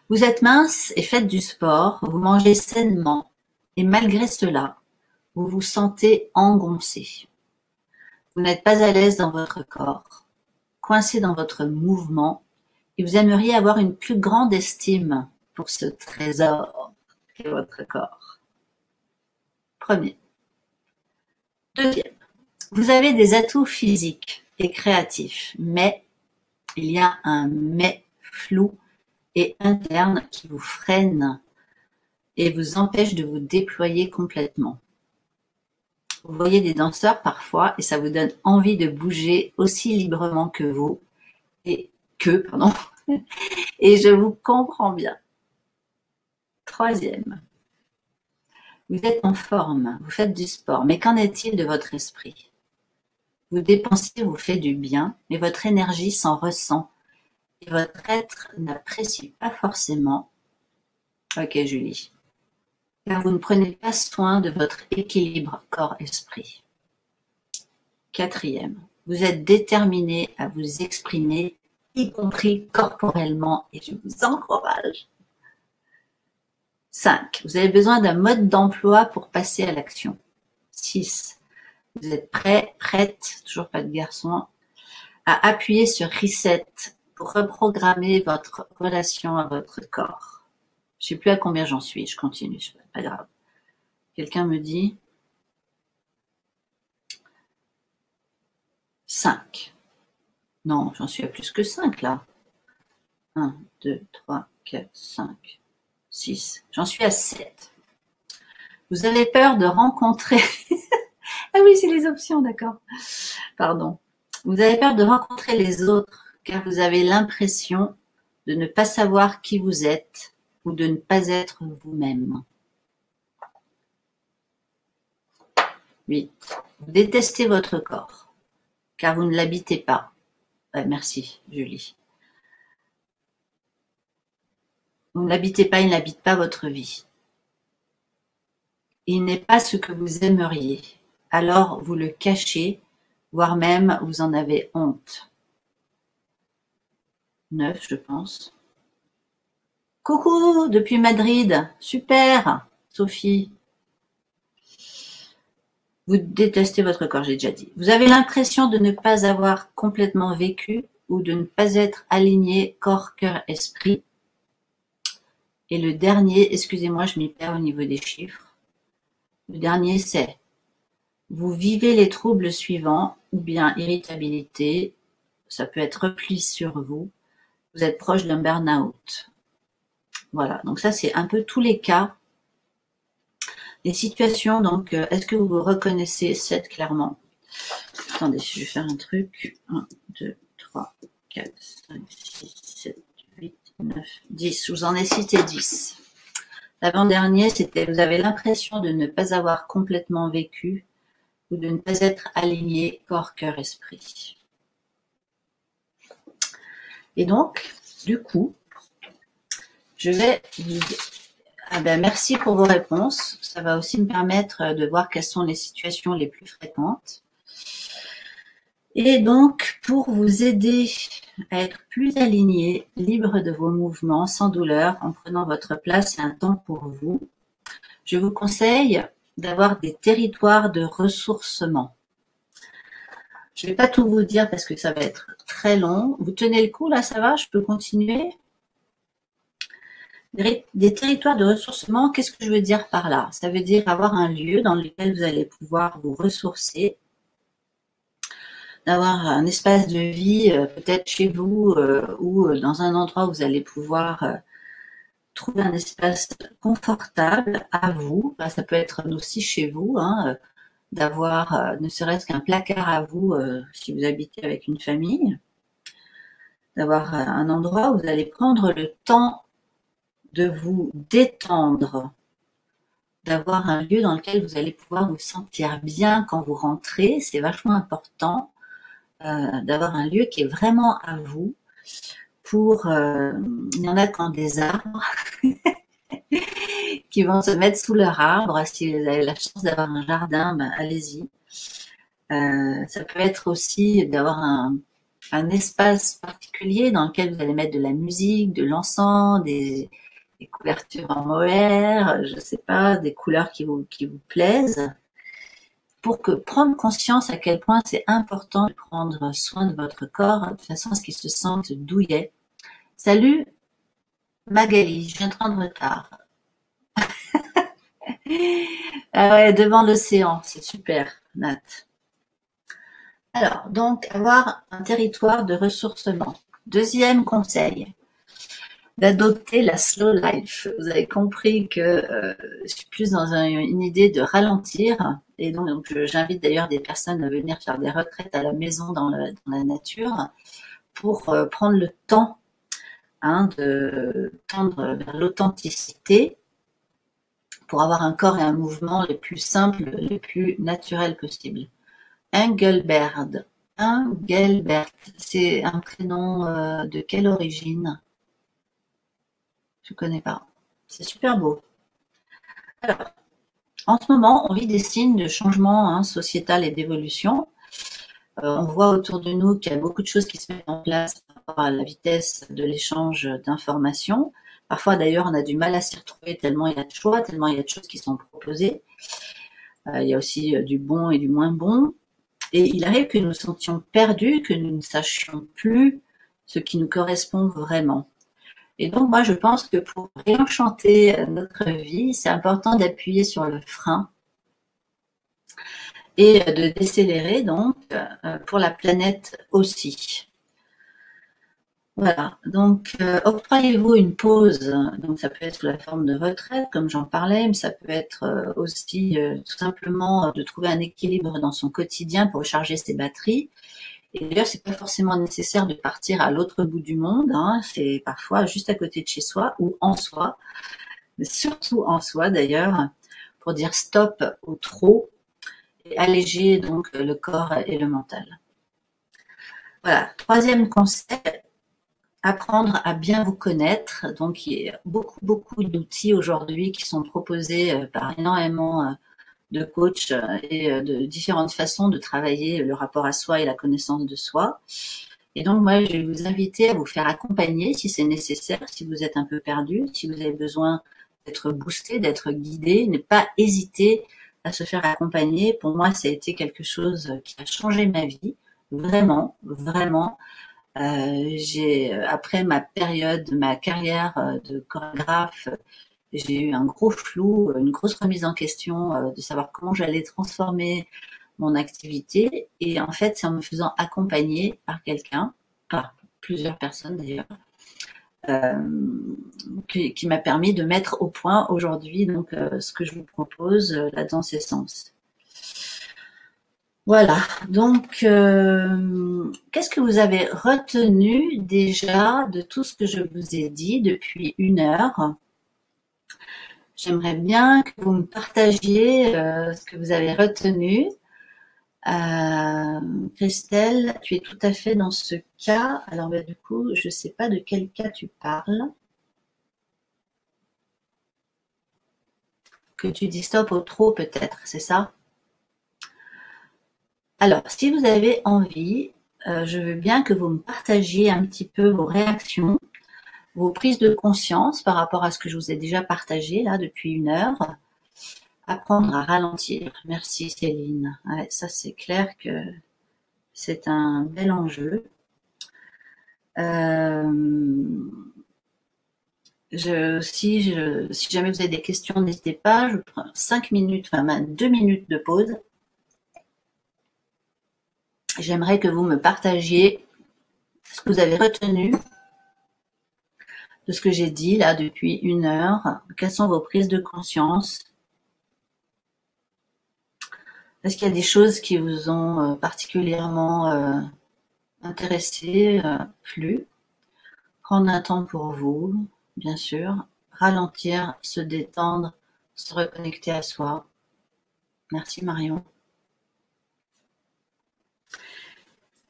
Vous êtes mince et faites du sport, vous mangez sainement, et malgré cela, vous vous sentez engoncé. Vous n'êtes pas à l'aise dans votre corps, coincé dans votre mouvement, et vous aimeriez avoir une plus grande estime pour ce trésor qu'est votre corps. Premier. Deuxième. Vous avez des atouts physiques et créatifs, mais il y a un mais flou et interne qui vous freine et vous empêche de vous déployer complètement. Vous voyez des danseurs parfois et ça vous donne envie de bouger aussi librement que vous et et je vous comprends bien. Troisième. Vous êtes en forme, vous faites du sport, mais qu'en est-il de votre esprit? Vous dépensez vous fait du bien, mais votre énergie s'en ressent et votre être n'apprécie pas forcément. Ok Julie. Car vous ne prenez pas soin de votre équilibre corps-esprit. Quatrième, vous êtes déterminé à vous exprimer, y compris corporellement, et je vous encourage. 5. Vous avez besoin d'un mode d'emploi pour passer à l'action. 6. Vous êtes prête, toujours pas de garçon, à appuyer sur Reset pour reprogrammer votre relation à votre corps. Je sais plus à combien j'en suis, je continue, pas grave. Quelqu'un me dit 5. Non, j'en suis à plus que 5 là. 1, 2, 3, 4, 5, 6. J'en suis à 7. Vous avez peur de rencontrer... Ah oui, c'est les options, d'accord. Pardon. Vous avez peur de rencontrer les autres car vous avez l'impression de ne pas savoir qui vous êtes ou de ne pas être vous-même. 8. Vous détestez votre corps car vous ne l'habitez pas. Merci, Julie. Vous ne l'habitez pas, il n'habite pas votre vie. Il n'est pas ce que vous aimeriez. Alors vous le cachez, voire même vous en avez honte. 9, je pense. Coucou, depuis Madrid. Super, Sophie. Vous détestez votre corps, j'ai déjà dit. Vous avez l'impression de ne pas avoir complètement vécu ou de ne pas être aligné corps, cœur, esprit. Et le dernier, excusez-moi, je m'y perds au niveau des chiffres. Le dernier, c'est vous vivez les troubles suivants, ou bien irritabilité, ça peut être repli sur vous, vous êtes proche d'un burn-out. Voilà, donc ça c'est un peu tous les cas, les situations, donc est-ce que vous vous reconnaissez cette clairement? Attendez, je vais faire un truc. 1, 2, 3, 4, 5, 6, 7, 8, 9, 10. Je vous en ai cité 10. L'avant-dernier, c'était vous avez l'impression de ne pas avoir complètement vécu ou de ne pas être aligné corps, cœur, esprit. Et donc, du coup, je vais vous... merci pour vos réponses. Ça va aussi me permettre de voir quelles sont les situations les plus fréquentes. Et donc, pour vous aider à être plus aligné, libre de vos mouvements, sans douleur, en prenant votre place et un temps pour vous, je vous conseille d'avoir des territoires de ressourcement. Je ne vais pas tout vous dire parce que ça va être très long. Vous tenez le coup là, ça va? Je peux continuer? Des territoires de ressourcement, qu'est-ce que je veux dire par là? Ça veut dire avoir un lieu dans lequel vous allez pouvoir vous ressourcer, d'avoir un espace de vie, peut-être chez vous ou dans un endroit où vous allez pouvoir trouver un espace confortable à vous. Ça peut être aussi chez vous, hein, d'avoir ne serait-ce qu'un placard à vous si vous habitez avec une famille, d'avoir un endroit où vous allez prendre le temps de vous détendre, d'avoir un lieu dans lequel vous allez pouvoir vous sentir bien quand vous rentrez. C'est vachement important d'avoir un lieu qui est vraiment à vous. Il y en a qui ont des arbres qui vont se mettre sous leur arbre. Si vous avez la chance d'avoir un jardin, allez-y. Ça peut être aussi d'avoir un espace particulier dans lequel vous allez mettre de la musique, de l'encens, des couvertures en mohair, je sais pas, des couleurs qui vous plaisent, pour prendre conscience à quel point c'est important de prendre soin de votre corps de façon à ce qu'il se sente douillet. Salut Magali, je viens de prendre retard. Ah ouais, devant l'océan, c'est super, Nat. Alors, donc, avoir un territoire de ressourcement. Deuxième conseil, d'adopter la slow life. Vous avez compris que je suis plus dans une idée de ralentir. Et donc j'invite d'ailleurs des personnes à venir faire des retraites à la maison dans la nature pour prendre le temps de tendre vers l'authenticité, pour avoir un corps et un mouvement les plus simples, les plus naturels possibles. Engelbert, c'est un prénom de quelle origine? Je ne connais pas. C'est super beau. Alors, en ce moment, on vit des signes de changement sociétal et d'évolution. On voit autour de nous qu'il y a beaucoup de choses qui se mettent en place par rapport à la vitesse de l'échange d'informations. Parfois, d'ailleurs, on a du mal à s'y retrouver tellement il y a de choix, tellement il y a de choses qui sont proposées. Il y a aussi du bon et du moins bon. Et il arrive que nous nous sentions perdus, que nous ne sachions plus ce qui nous correspond vraiment. Et donc, moi, je pense que pour réenchanter notre vie, c'est important d'appuyer sur le frein et de décélérer, donc, pour la planète aussi. Voilà, donc octroyez-vous une pause, donc ça peut être sous la forme de retraite, comme j'en parlais, mais ça peut être aussi tout simplement de trouver un équilibre dans son quotidien pour recharger ses batteries. Et d'ailleurs, c'est pas forcément nécessaire de partir à l'autre bout du monde, hein, c'est parfois juste à côté de chez soi ou en soi, mais surtout en soi d'ailleurs, pour dire stop au trop et alléger donc le corps et le mental. Voilà, troisième conseil, apprendre à bien vous connaître. Donc, il y a beaucoup d'outils aujourd'hui qui sont proposés par énormément de coachs et de différentes façons de travailler le rapport à soi et la connaissance de soi. Et donc, moi, je vais vous inviter à vous faire accompagner si c'est nécessaire, si vous êtes un peu perdu, si vous avez besoin d'être boosté, d'être guidé, ne pas hésiter à se faire accompagner. Pour moi, ça a été quelque chose qui a changé ma vie, vraiment, vraiment. Après ma carrière de chorégraphe, j'ai eu un gros flou, une grosse remise en question de savoir comment j'allais transformer mon activité. Et en fait, c'est en me faisant accompagner par quelqu'un, par plusieurs personnes d'ailleurs, qui m'a permis de mettre au point aujourd'hui donc ce que je vous propose là dans ces sens. Voilà, donc qu'est-ce que vous avez retenu déjà de tout ce que je vous ai dit depuis 1 heure? J'aimerais bien que vous me partagiez ce que vous avez retenu. Christelle, tu es tout à fait dans ce cas. Alors du coup, je ne sais pas de quel cas tu parles. Que tu dis stop au trop peut-être, c'est ça? Alors, si vous avez envie, je veux bien que vous me partagiez un petit peu vos réactions, vos prises de conscience par rapport à ce que je vous ai déjà partagé là depuis 1 heure. Apprendre à ralentir. Merci Céline. Ouais, ça c'est clair que c'est un bel enjeu. Si jamais vous avez des questions, n'hésitez pas. Je prends 5 minutes, enfin 2 minutes de pause. J'aimerais que vous me partagiez ce que vous avez retenu de ce que j'ai dit là depuis 1 heure. Quelles sont vos prises de conscience? Est-ce qu'il y a des choses qui vous ont particulièrement intéressé, plu? Prendre un temps pour vous, bien sûr. Ralentir, se détendre, se reconnecter à soi. Merci Marion.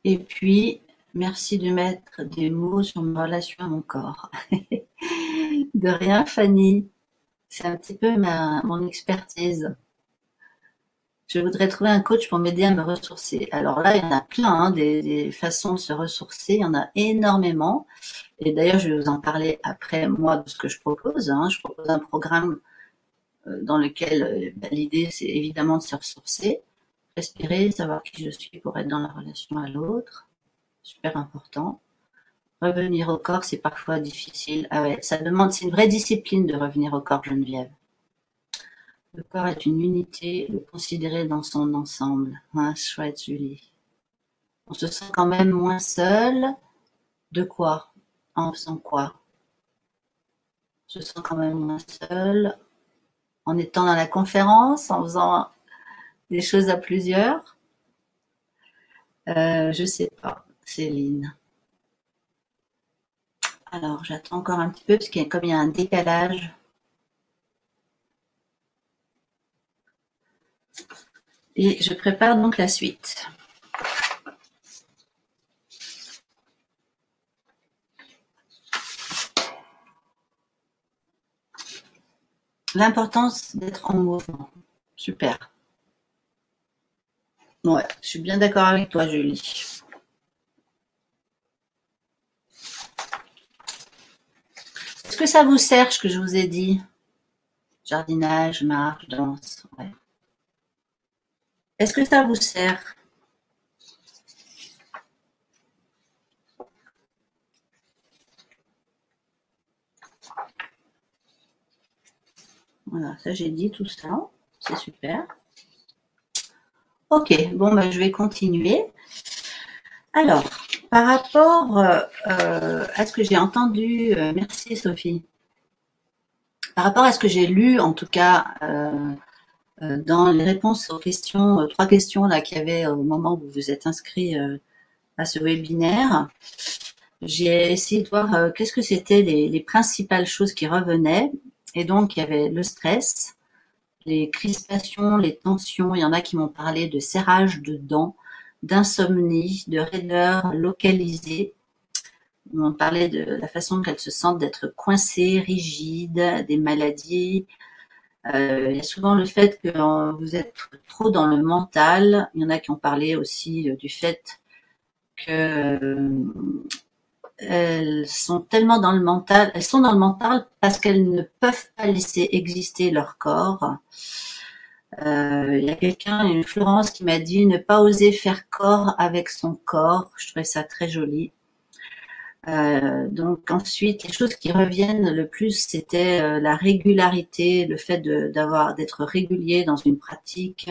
Et puis, merci de mettre des mots sur ma relation à mon corps. De rien Fanny, c'est un petit peu mon expertise. Je voudrais trouver un coach pour m'aider à me ressourcer. Alors là, il y en a plein, hein, des façons de se ressourcer, il y en a énormément. Et d'ailleurs, je vais vous en parler après, moi, de ce que je propose. Hein. Je propose un programme dans lequel l'idée, c'est évidemment de se ressourcer, respirer, savoir qui je suis pour être dans la relation à l'autre. Super important. Revenir au corps, c'est parfois difficile. Ah ouais, ça demande, c'est une vraie discipline de revenir au corps, Geneviève. Le corps est une unité, le considérer dans son ensemble. Ah, chouette, Julie. On se sent quand même moins seul. De quoi? En faisant quoi? On se sent quand même moins seul. En étant dans la conférence, en faisant des choses à plusieurs. Je sais pas, Céline. Alors, j'attends encore un petit peu parce qu'il y a un décalage. Et je prépare donc la suite. L'importance d'être en mouvement. Super. Ouais, je suis bien d'accord avec toi, Julie. Est-ce que ça vous sert ce que je vous ai dit? Jardinage, marche, danse. Ouais. Est-ce que ça vous sert? Voilà, ça j'ai dit tout ça. C'est super. Ok, bon, je vais continuer. Alors, par rapport à ce que j'ai entendu, merci Sophie, par rapport à ce que j'ai lu, en tout cas, dans les réponses aux questions, 3 questions là qu'il y avait au moment où vous vous êtes inscrit à ce webinaire, j'ai essayé de voir qu'est-ce que c'était les principales choses qui revenaient. Et donc, il y avait le stress, les crispations, les tensions. Il y en a qui m'ont parlé de serrage de dents, d'insomnie, de raideur localisée. On parlait de la façon qu'elles se sentent d'être coincées, rigides, des maladies. Il y a souvent le fait que vous êtes trop dans le mental. Il y en a qui ont parlé aussi du fait que elles sont tellement dans le mental, elles sont dans le mental parce qu'elles ne peuvent pas laisser exister leur corps. Il y a quelqu'un, une Florence, qui m'a dit ne pas oser faire corps avec son corps. Je trouvais ça très joli. Donc ensuite, les choses qui reviennent le plus, c'était la régularité, le fait d'être régulier dans une pratique.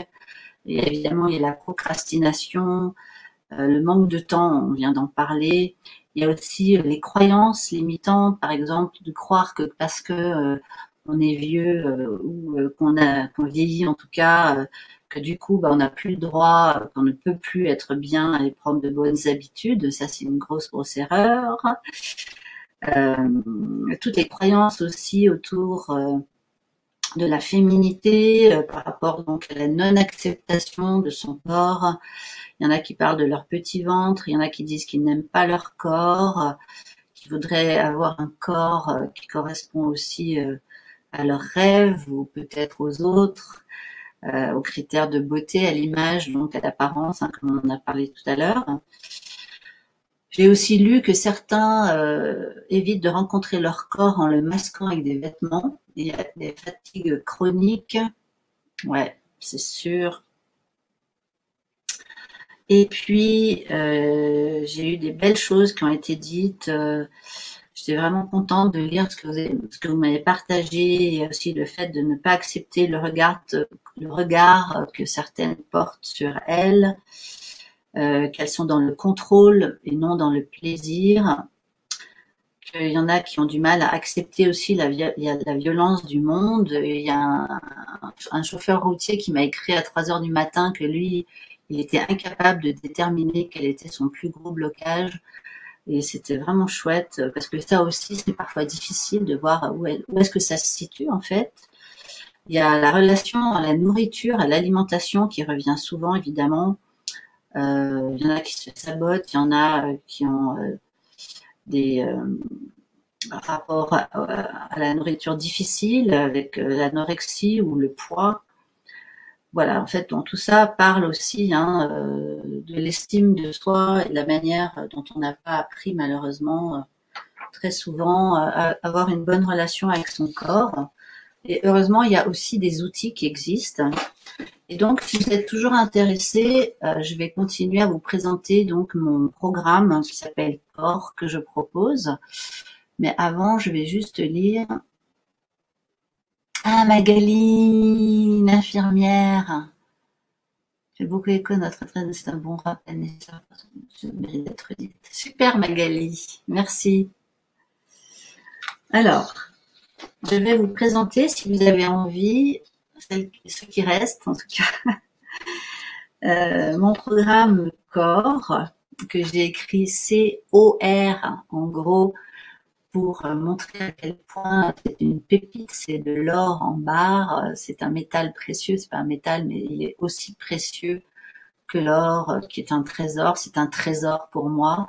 Et évidemment, il y a la procrastination, le manque de temps, on vient d'en parler. Il y a aussi les croyances limitantes, par exemple, de croire que parce que on est vieux ou qu'on vieillit en tout cas, que du coup on n'a plus le droit, qu'on ne peut plus être bien et prendre de bonnes habitudes. Ça, c'est une grosse erreur. Toutes les croyances aussi autour de la féminité, par rapport donc à la non-acceptation de son corps. Il y en a qui parlent de leur petit ventre, il y en a qui disent qu'ils n'aiment pas leur corps, qui voudraient avoir un corps qui correspond aussi à leurs rêves ou peut-être aux autres, aux critères de beauté, à l'image, donc à l'apparence, hein, comme on en a parlé tout à l'heure. J'ai aussi lu que certains évitent de rencontrer leur corps en le masquant avec des vêtements. Il y a des fatigues chroniques, ouais, c'est sûr. Et puis, j'ai eu des belles choses qui ont été dites. J'étais vraiment contente de lire ce que vous m'avez partagé, et aussi le fait de ne pas accepter le regard que certaines portent sur elles, qu'elles sont dans le contrôle et non dans le plaisir. Il y en a qui ont du mal à accepter aussi la violence du monde. Il y a un chauffeur routier qui m'a écrit à 3 heures du matin que lui, il était incapable de déterminer quel était son plus gros blocage. Et c'était vraiment chouette, parce que ça aussi, c'est parfois difficile de voir où est-ce que ça se situe, en fait. Il y a la relation à la nourriture, à l'alimentation qui revient souvent, évidemment. Il y en a qui se sabotent, il y en a qui ont des rapports à la nourriture difficiles, avec l'anorexie ou le poids. Voilà, en fait, tout ça parle aussi de l'estime de soi et de la manière dont on n'a pas appris, malheureusement, très souvent, à avoir une bonne relation avec son corps. Et heureusement, il y a aussi des outils qui existent. Et donc, si vous êtes toujours intéressé, je vais continuer à vous présenter donc mon programme qui s'appelle Corps, que je propose. Mais avant, je vais juste lire. Ah, Magali, une infirmière. J'ai beaucoup écho notre entraîne, c'est un bon rappel nécessaire. Je mérite d'être dite. Super Magali, merci. Alors, je vais vous présenter, si vous avez envie, ceux qui restent en tout cas, mon programme Corps, que j'ai écrit C-O-R, en gros, pour montrer à quel point c'est une pépite, c'est de l'or en barre, c'est un métal précieux, c'est pas un métal, mais il est aussi précieux que l'or, qui est un trésor, c'est un trésor pour moi,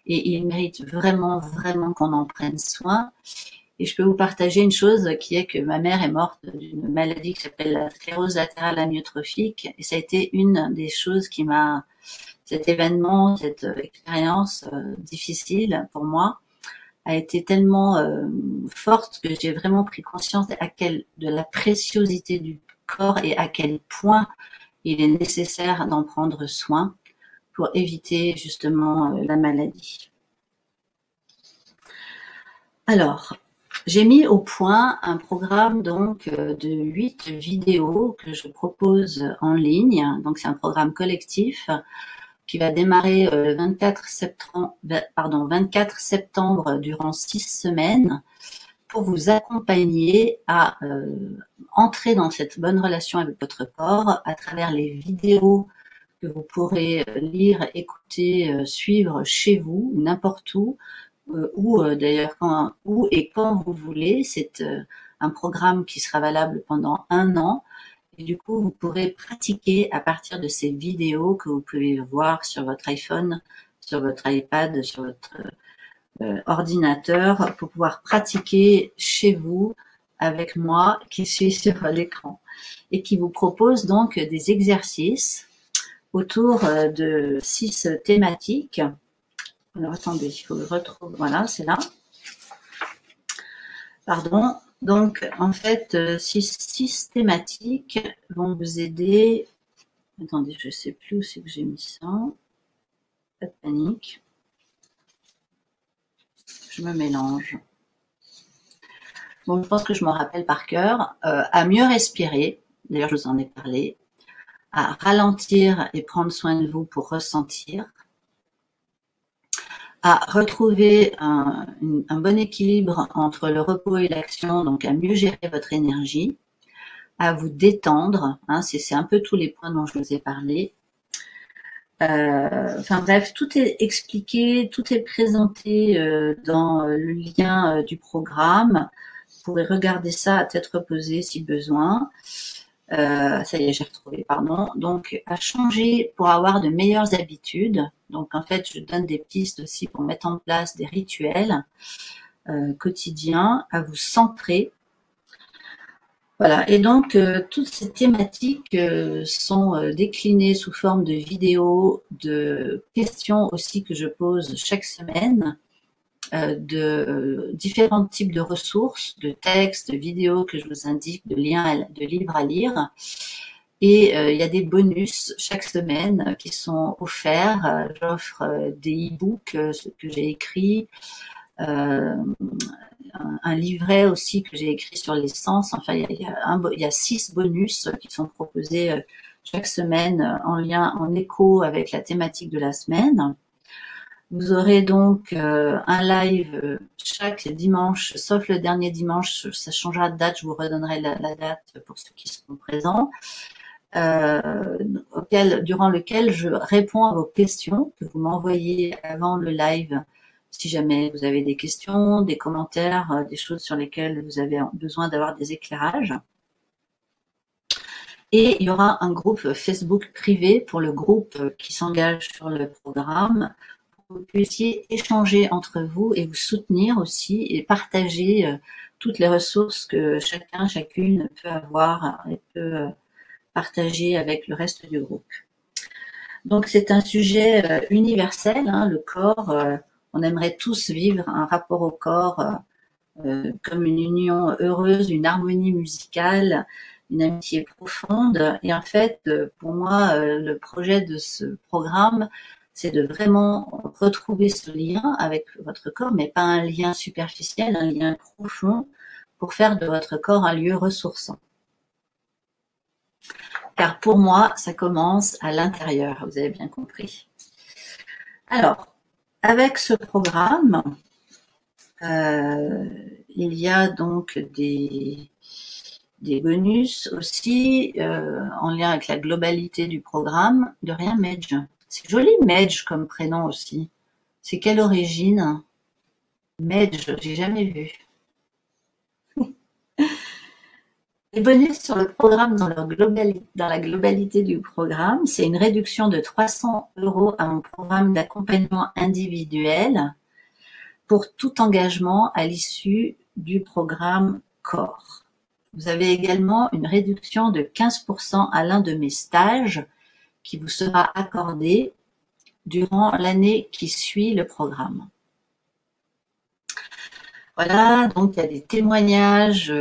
et il mérite vraiment, vraiment qu'on en prenne soin. Et je peux vous partager une chose qui est que ma mère est morte d'une maladie qui s'appelle la sclérose latérale amyotrophique, et ça a été une des choses qui cet événement, cette expérience difficile pour moi, a été tellement forte que j'ai vraiment pris conscience de la préciosité du corps et à quel point il est nécessaire d'en prendre soin pour éviter justement la maladie. Alors, j'ai mis au point un programme donc de 8 vidéos que je propose en ligne. Donc c'est un programme collectif qui va démarrer le 24 septembre durant 6 semaines pour vous accompagner à entrer dans cette bonne relation avec votre corps à travers les vidéos que vous pourrez lire, écouter, suivre chez vous, n'importe où, ou d'ailleurs où et quand vous voulez. C'est un programme qui sera valable pendant 1 an. Et du coup, vous pourrez pratiquer à partir de ces vidéos que vous pouvez voir sur votre iPhone, sur votre iPad, sur votre ordinateur, pour pouvoir pratiquer chez vous avec moi qui suis sur l'écran et qui vous propose donc des exercices autour de 6 thématiques. Alors attendez, il faut que je retrouve, voilà, c'est là. Pardon. Donc, en fait, 6 thématiques vont vous aider. Attendez, je ne sais plus où c'est que j'ai mis ça. Pas de panique. Je me mélange. Bon, je pense que je m'en rappelle par cœur. À mieux respirer, d'ailleurs je vous en ai parlé. À ralentir et prendre soin de vous pour ressentir. À retrouver un bon équilibre entre le repos et l'action, donc à mieux gérer votre énergie. À vous détendre, hein, c'est un peu tous les points dont je vous ai parlé. Enfin bref, tout est expliqué, tout est présenté dans le lien du programme. Vous pourrez regarder ça à tête reposée si besoin. Ça y est, j'ai retrouvé, pardon. Donc, à changer pour avoir de meilleures habitudes. Donc, en fait, je donne des pistes aussi pour mettre en place des rituels quotidiens, à vous centrer. Voilà, et donc toutes ces thématiques sont déclinées sous forme de vidéos, de questions aussi que je pose chaque semaine, de différents types de ressources, de textes, de vidéos que je vous indique, de liens, de livres à lire. Et il y a des bonus chaque semaine qui sont offerts. J'offre des e-books que j'ai écrits, un livret aussi que j'ai écrit sur l'essence. Enfin, il y a 6 bonus qui sont proposés chaque semaine en écho avec la thématique de la semaine. Vous aurez donc un live chaque dimanche, sauf le dernier dimanche, ça changera de date, je vous redonnerai la date pour ceux qui seront présents, durant lequel je réponds à vos questions que vous m'envoyez avant le live. Si jamais vous avez des questions, des commentaires, des choses sur lesquelles vous avez besoin d'avoir des éclairages. Et il y aura un groupe Facebook privé pour le groupe qui s'engage sur le programme, pour que vous puissiez échanger entre vous et vous soutenir aussi et partager toutes les ressources que chacune peut avoir et peut partager avec le reste du groupe. Donc c'est un sujet universel, hein, le corps. On aimerait tous vivre un rapport au corps comme une union heureuse, une harmonie musicale, une amitié profonde. Et en fait, pour moi, le projet de ce programme, c'est de vraiment retrouver ce lien avec votre corps, mais pas un lien superficiel, un lien profond, pour faire de votre corps un lieu ressourçant. Car pour moi, ça commence à l'intérieur, vous avez bien compris. Alors, avec ce programme, il y a donc des bonus aussi en lien avec la globalité du programme. De rien, Medj. C'est joli, Medj, comme prénom aussi. C'est quelle origine? Medj, j'ai jamais vu. Les bonus sur le programme dans la globalité du programme, c'est une réduction de 300 € à mon programme d'accompagnement individuel pour tout engagement à l'issue du programme Corps. Vous avez également une réduction de 15% à l'un de mes stages qui vous sera accordé durant l'année qui suit le programme. Voilà, donc il y a des témoignages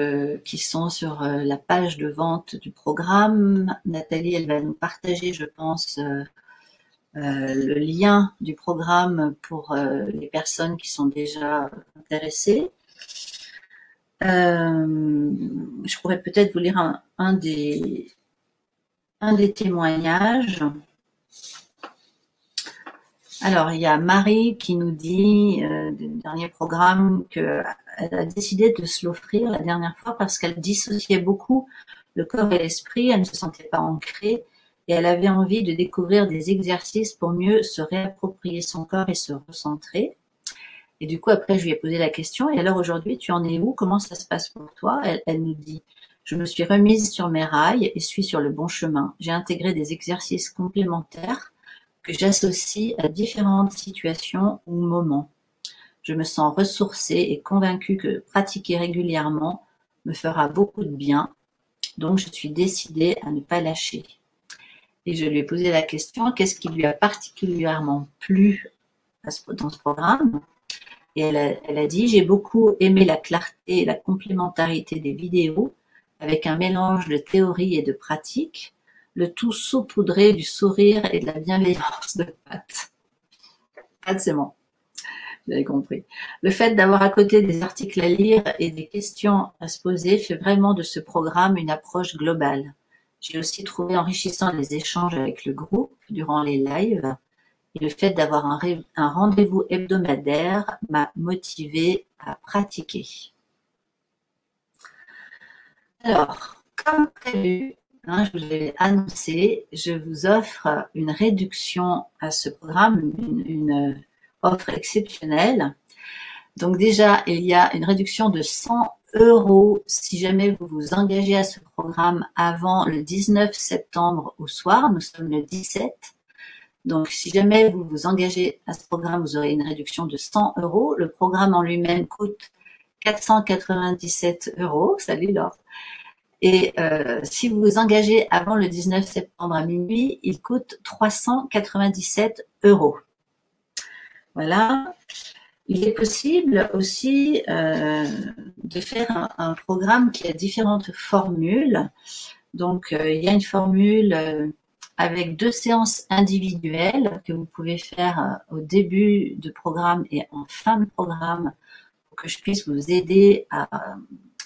qui sont sur la page de vente du programme. Nathalie, elle va nous partager, je pense, le lien du programme pour les personnes qui sont déjà intéressées. Je pourrais peut-être vous lire un des témoignages. Alors, il y a Marie qui nous dit, du dernier programme, qu'elle a décidé de se l'offrir la dernière fois parce qu'elle dissociait beaucoup le corps et l'esprit, elle ne se sentait pas ancrée et elle avait envie de découvrir des exercices pour mieux se réapproprier son corps et se recentrer. Et du coup, après, je lui ai posé la question, et alors aujourd'hui, tu en es où? Comment ça se passe pour toi? Elle nous dit, je me suis remise sur mes rails et suis sur le bon chemin. J'ai intégré des exercices complémentaires que j'associe à différentes situations ou moments. Je me sens ressourcée et convaincue que pratiquer régulièrement me fera beaucoup de bien, donc je suis décidée à ne pas lâcher. Et je lui ai posé la question, qu'est-ce qui lui a particulièrement plu dans ce programme? Et elle a dit, j'ai beaucoup aimé la clarté et la complémentarité des vidéos, avec un mélange de théorie et de pratique, le tout saupoudré du sourire et de la bienveillance de Pat. Pat, c'est bon, vous avez compris. Le fait d'avoir à côté des articles à lire et des questions à se poser fait vraiment de ce programme une approche globale. J'ai aussi trouvé enrichissant les échanges avec le groupe durant les lives. Et le fait d'avoir un rendez-vous hebdomadaire m'a motivé à pratiquer. Alors, comme prévu, je vous l'ai annoncé, je vous offre une réduction à ce programme, une offre exceptionnelle. Donc déjà, il y a une réduction de 100 € si jamais vous vous engagez à ce programme avant le 19 septembre au soir. Nous sommes le 17. Donc, si jamais vous vous engagez à ce programme, vous aurez une réduction de 100 €. Le programme en lui-même coûte 497 €. Salut Laure. Et si vous vous engagez avant le 19 septembre à minuit, il coûte 397 €. Voilà. Il est possible aussi de faire un programme qui a différentes formules. Donc, il y a une formule avec 2 séances individuelles que vous pouvez faire au début de programme et en fin de programme pour que je puisse vous aider à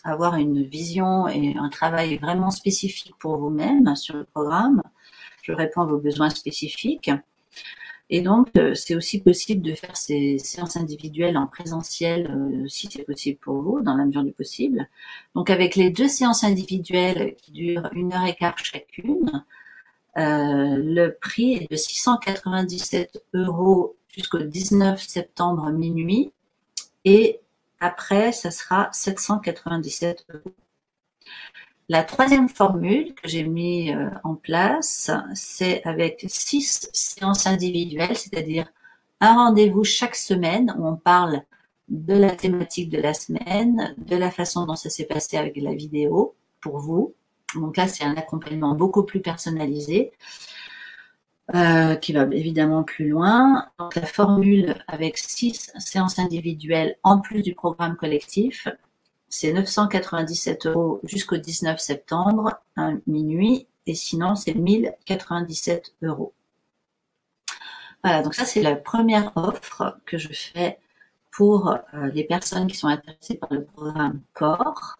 avoir une vision et un travail vraiment spécifique pour vous-même sur le programme. Je réponds à vos besoins spécifiques. Et donc, c'est aussi possible de faire ces séances individuelles en présentiel si c'est possible pour vous, dans la mesure du possible. Donc, avec les 2 séances individuelles qui durent 1h15 chacune, le prix est de 697 € jusqu'au 19 septembre minuit et après, ça sera 797 €. La troisième formule que j'ai mis en place, c'est avec 6 séances individuelles, c'est-à-dire un rendez-vous chaque semaine où on parle de la thématique de la semaine, de la façon dont ça s'est passé avec la vidéo pour vous. Donc là, c'est un accompagnement beaucoup plus personnalisé qui va évidemment plus loin. Donc la formule avec 6 séances individuelles en plus du programme collectif, c'est 997 € jusqu'au 19 septembre à minuit, et sinon c'est 1097 €. Voilà, donc ça c'est la première offre que je fais pour les personnes qui sont intéressées par le programme Corps.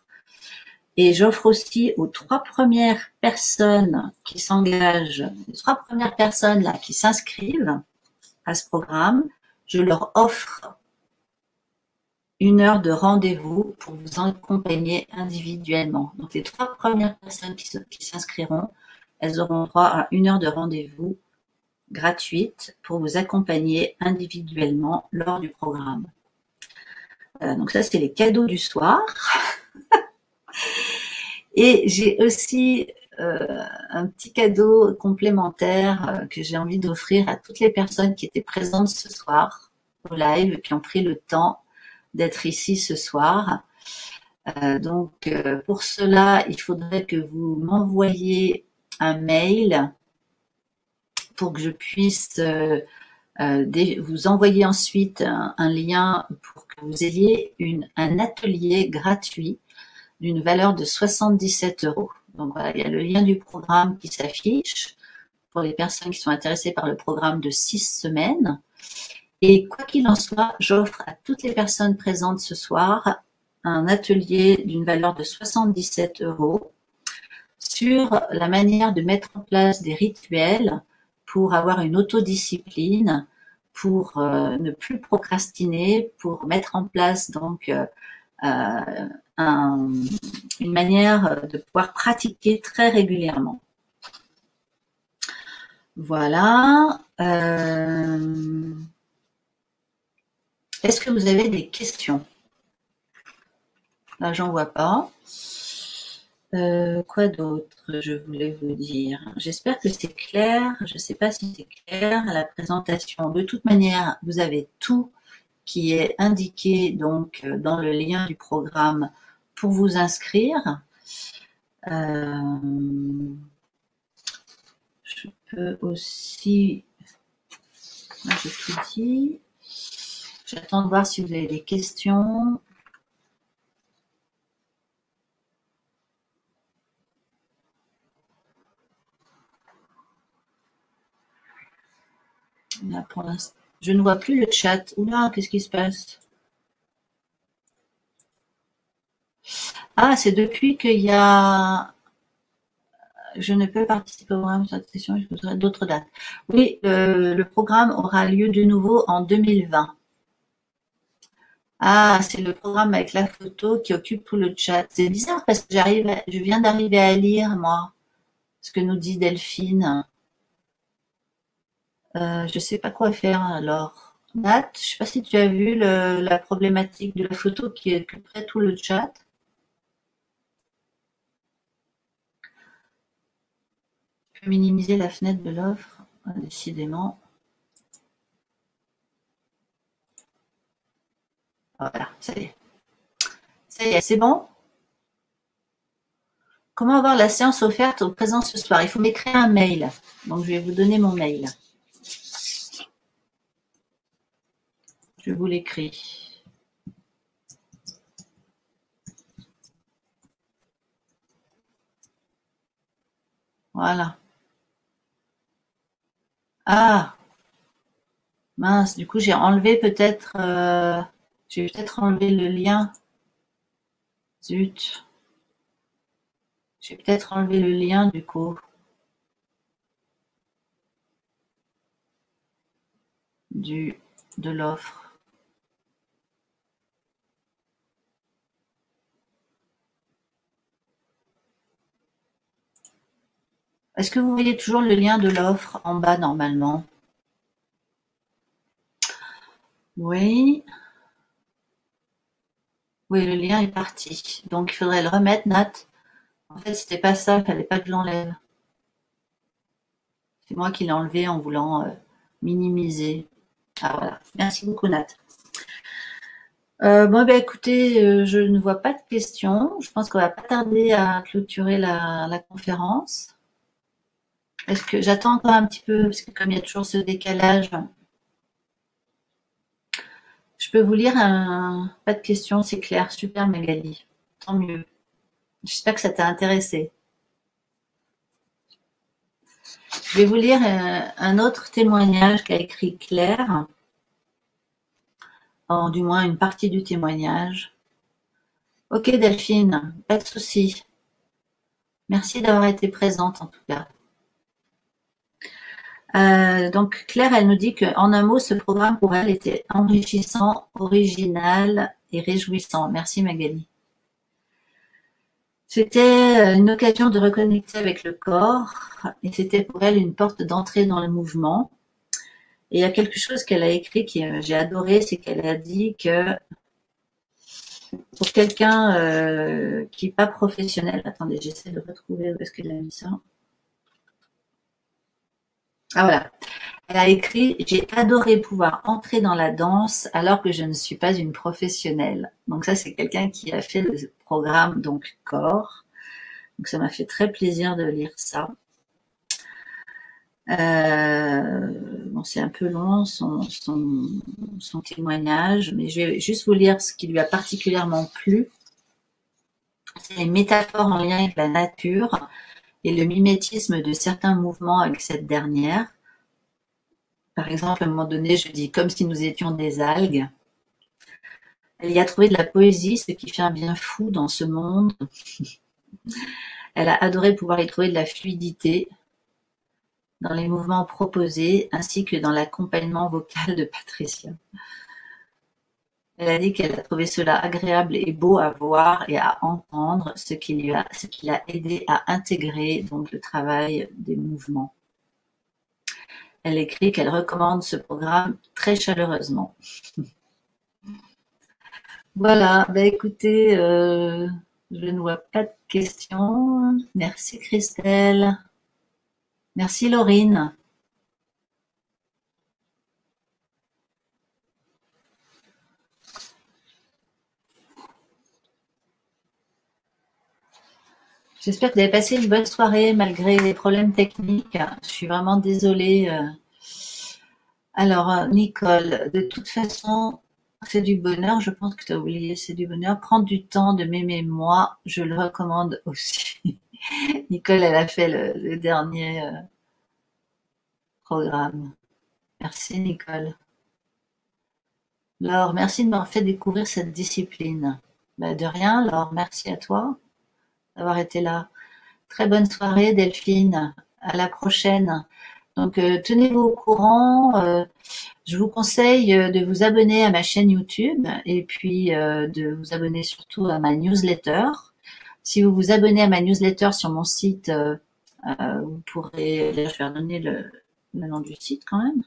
Et j'offre aussi aux 3 premières personnes qui s'engagent, les 3 premières personnes là qui s'inscrivent à ce programme, je leur offre 1 heure de rendez-vous pour vous accompagner individuellement. Donc les 3 premières personnes qui s'inscriront, elles auront droit à 1 heure de rendez-vous gratuite pour vous accompagner individuellement lors du programme. Voilà, donc ça c'est les cadeaux du soir. Et j'ai aussi un petit cadeau complémentaire que j'ai envie d'offrir à toutes les personnes qui étaient présentes ce soir au live, qui ont pris le temps d'être ici ce soir. Donc, pour cela, il faudrait que vous m'envoyiez un mail pour que je puisse vous envoyer ensuite un lien pour que vous ayez un atelier gratuit d'une valeur de 77 €. Donc voilà, il y a le lien du programme qui s'affiche pour les personnes qui sont intéressées par le programme de 6 semaines. Et quoi qu'il en soit, j'offre à toutes les personnes présentes ce soir un atelier d'une valeur de 77 € sur la manière de mettre en place des rituels pour avoir une autodiscipline, pour ne plus procrastiner, pour mettre en place donc une manière de pouvoir pratiquer très régulièrement. Voilà. Est-ce que vous avez des questions? Là, j'en vois pas. Quoi d'autre je voulais vous dire? J'espère que c'est clair. Je ne sais pas si c'est clair la présentation. De toute manière, vous avez tout qui est indiqué donc dans le lien du programme pour vous inscrire. Je peux aussi... Moi, j'ai tout dit. J'attends de voir si vous avez des questions. Là, pour l'instant, je ne vois plus le chat. Oula, qu'est-ce qui se passe? Ah, c'est depuis qu'il y a... Je ne peux participer au programme sur cette session, je voudrais d'autres dates. Oui, le programme aura lieu de nouveau en 2020. Ah, c'est le programme avec la photo qui occupe tout le chat. C'est bizarre parce que je viens d'arriver à lire, moi, ce que nous dit Delphine. Je sais pas quoi faire alors. Nat, je sais pas si tu as vu la problématique de la photo qui occuperait tout le chat. Je peux minimiser la fenêtre de l'offre, décidément. Voilà, ça y est. Ça y est, c'est bon? Comment avoir la séance offerte au présent ce soir? Il faut m'écrire un mail. Donc, je vais vous donner mon mail. Je vous l'écris. Voilà. Ah, mince, du coup, j'ai enlevé peut-être... j'ai peut-être enlevé le lien. Zut. J'ai peut-être enlevé le lien, du coup. De l'offre. Est-ce que vous voyez toujours le lien de l'offre en bas normalement? Oui. Oui, le lien est parti. Donc il faudrait le remettre, Nat. En fait, c'était pas ça, il fallait pas que je l'enlève. C'est moi qui l'ai enlevé en voulant minimiser. Ah voilà. Merci beaucoup, Nat. Bon, ben écoutez, je ne vois pas de questions. Je pense qu'on va pas tarder à clôturer la conférence. Est-ce que j'attends encore un petit peu, parce que comme il y a toujours ce décalage, je peux vous lire un... Pas de questions, c'est clair. Super, Magali. Tant mieux. J'espère que ça t'a intéressé. Je vais vous lire un autre témoignage qu'a écrit Claire, du moins une partie du témoignage. Ok Delphine, pas de souci. Merci d'avoir été présente en tout cas. Donc Claire, elle nous dit qu'en un mot, ce programme pour elle était enrichissant, original et réjouissant. Merci Magali. C'était une occasion de reconnecter avec le corps et c'était pour elle une porte d'entrée dans le mouvement. Et il y a quelque chose qu'elle a écrit qui j'ai adoré, c'est qu'elle a dit que pour quelqu'un qui n'est pas professionnel, attendez, j'essaie de retrouver où est-ce qu'elle a mis ça. Ah voilà, elle a écrit « J'ai adoré pouvoir entrer dans la danse alors que je ne suis pas une professionnelle ». Donc ça, c'est quelqu'un qui a fait le programme donc corps. Donc ça m'a fait très plaisir de lire ça. Bon, c'est un peu long son témoignage, mais je vais juste vous lire ce qui lui a particulièrement plu. C'est les métaphores en lien avec la nature et le mimétisme de certains mouvements avec cette dernière. Par exemple, à un moment donné, je dis comme si nous étions des algues. Elle y a trouvé de la poésie, ce qui fait un bien fou dans ce monde. Elle a adoré pouvoir y trouver de la fluidité. dans les mouvements proposés ainsi que dans l'accompagnement vocal de Patricia. Elle a dit qu'elle a trouvé cela agréable et beau à voir et à entendre, ce qui l'a aidé à intégrer donc le travail des mouvements. Elle écrit qu'elle recommande ce programme très chaleureusement. Voilà, bah écoutez, je ne vois pas de questions. Merci Christelle. Merci Laurine. J'espère que vous avez passé une bonne soirée malgré les problèmes techniques. Je suis vraiment désolée. Alors, Nicole, de toute façon, c'est du bonheur. Je pense que tu as oublié, c'est du bonheur. Prendre du temps de m'aimer moi, je le recommande aussi. Nicole, elle a fait le dernier programme. Merci Nicole. Laure, merci de m'avoir fait découvrir cette discipline. Bah, de rien, Laure, merci à toi d'avoir été là. Très bonne soirée Delphine, à la prochaine. Donc tenez-vous au courant, je vous conseille de vous abonner à ma chaîne YouTube et puis de vous abonner surtout à ma newsletter. Si vous vous abonnez à ma newsletter sur mon site, vous pourrez, là je vais redonner le nom du site quand même.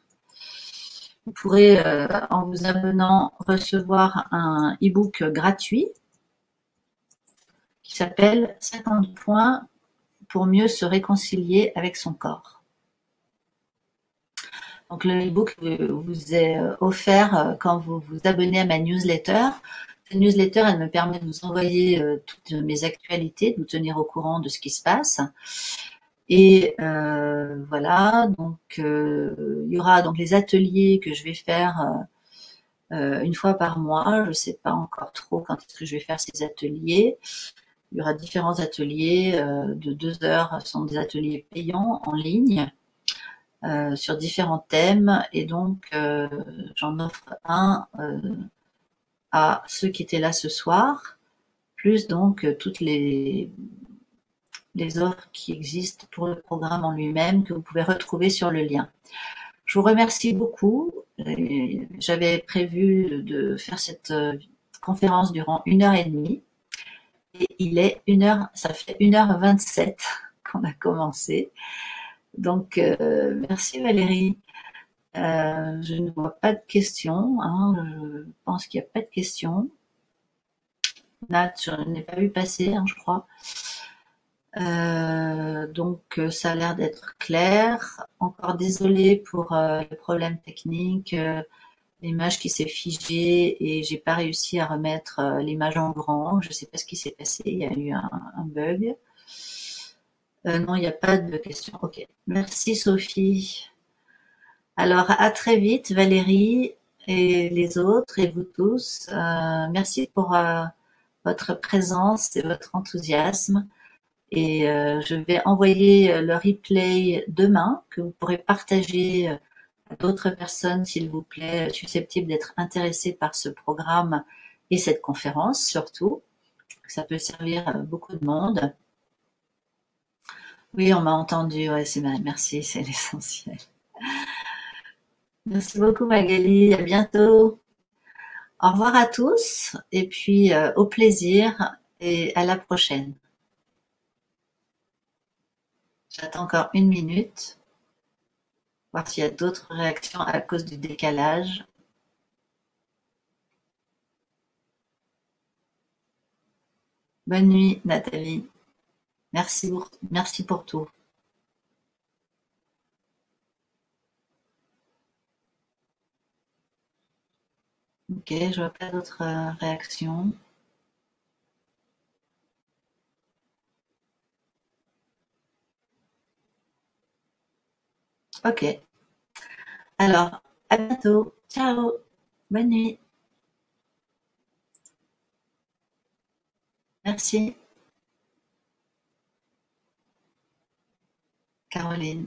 Vous pourrez, en vous abonnant, recevoir un e-book gratuit qui s'appelle 50 points pour mieux se réconcilier avec son corps. Donc le e-book vous est offert quand vous vous abonnez à ma newsletter. Cette newsletter, elle me permet de vous envoyer toutes mes actualités, de vous tenir au courant de ce qui se passe. Et voilà, donc il y aura donc les ateliers que je vais faire une fois par mois. Je ne sais pas encore trop quand est-ce que je vais faire ces ateliers. Il y aura différents ateliers de 2 heures, ce sont des ateliers payants en ligne sur différents thèmes. Et donc, j'en offre un à ceux qui étaient là ce soir, plus donc toutes les offres qui existent pour le programme en lui-même que vous pouvez retrouver sur le lien. Je vous remercie beaucoup. J'avais prévu de faire cette conférence durant 1h30 et il est 1h, ça fait 1h27 qu'on a commencé. Donc merci Valérie. Je ne vois pas de questions. Hein. Je pense qu'il n'y a pas de questions. Nat, je n'ai pas vu passer, hein, je crois. Donc ça a l'air d'être clair. Encore désolée pour les problèmes techniques, l'image qui s'est figée et j'ai pas réussi à remettre l'image en grand. Je sais pas ce qui s'est passé, il y a eu un bug. Non, il n'y a pas de questions. Ok, merci Sophie. Alors à très vite Valérie et les autres et vous tous. Merci pour votre présence et votre enthousiasme. Et je vais envoyer le replay demain que vous pourrez partager à d'autres personnes, s'il vous plaît, susceptibles d'être intéressées par ce programme et cette conférence surtout. Ça peut servir à beaucoup de monde. Oui, on m'a entendu. Ouais, c'est mal. Merci, c'est l'essentiel. Merci beaucoup Magali. À bientôt. Au revoir à tous et puis au plaisir et à la prochaine. J'attends encore 1 minute. Voir s'il y a d'autres réactions à cause du décalage. Bonne nuit, Nathalie. Merci pour tout. Ok, je vois pas d'autres réactions. Ok. Alors, à bientôt. Ciao. Bonne nuit. Merci, Caroline.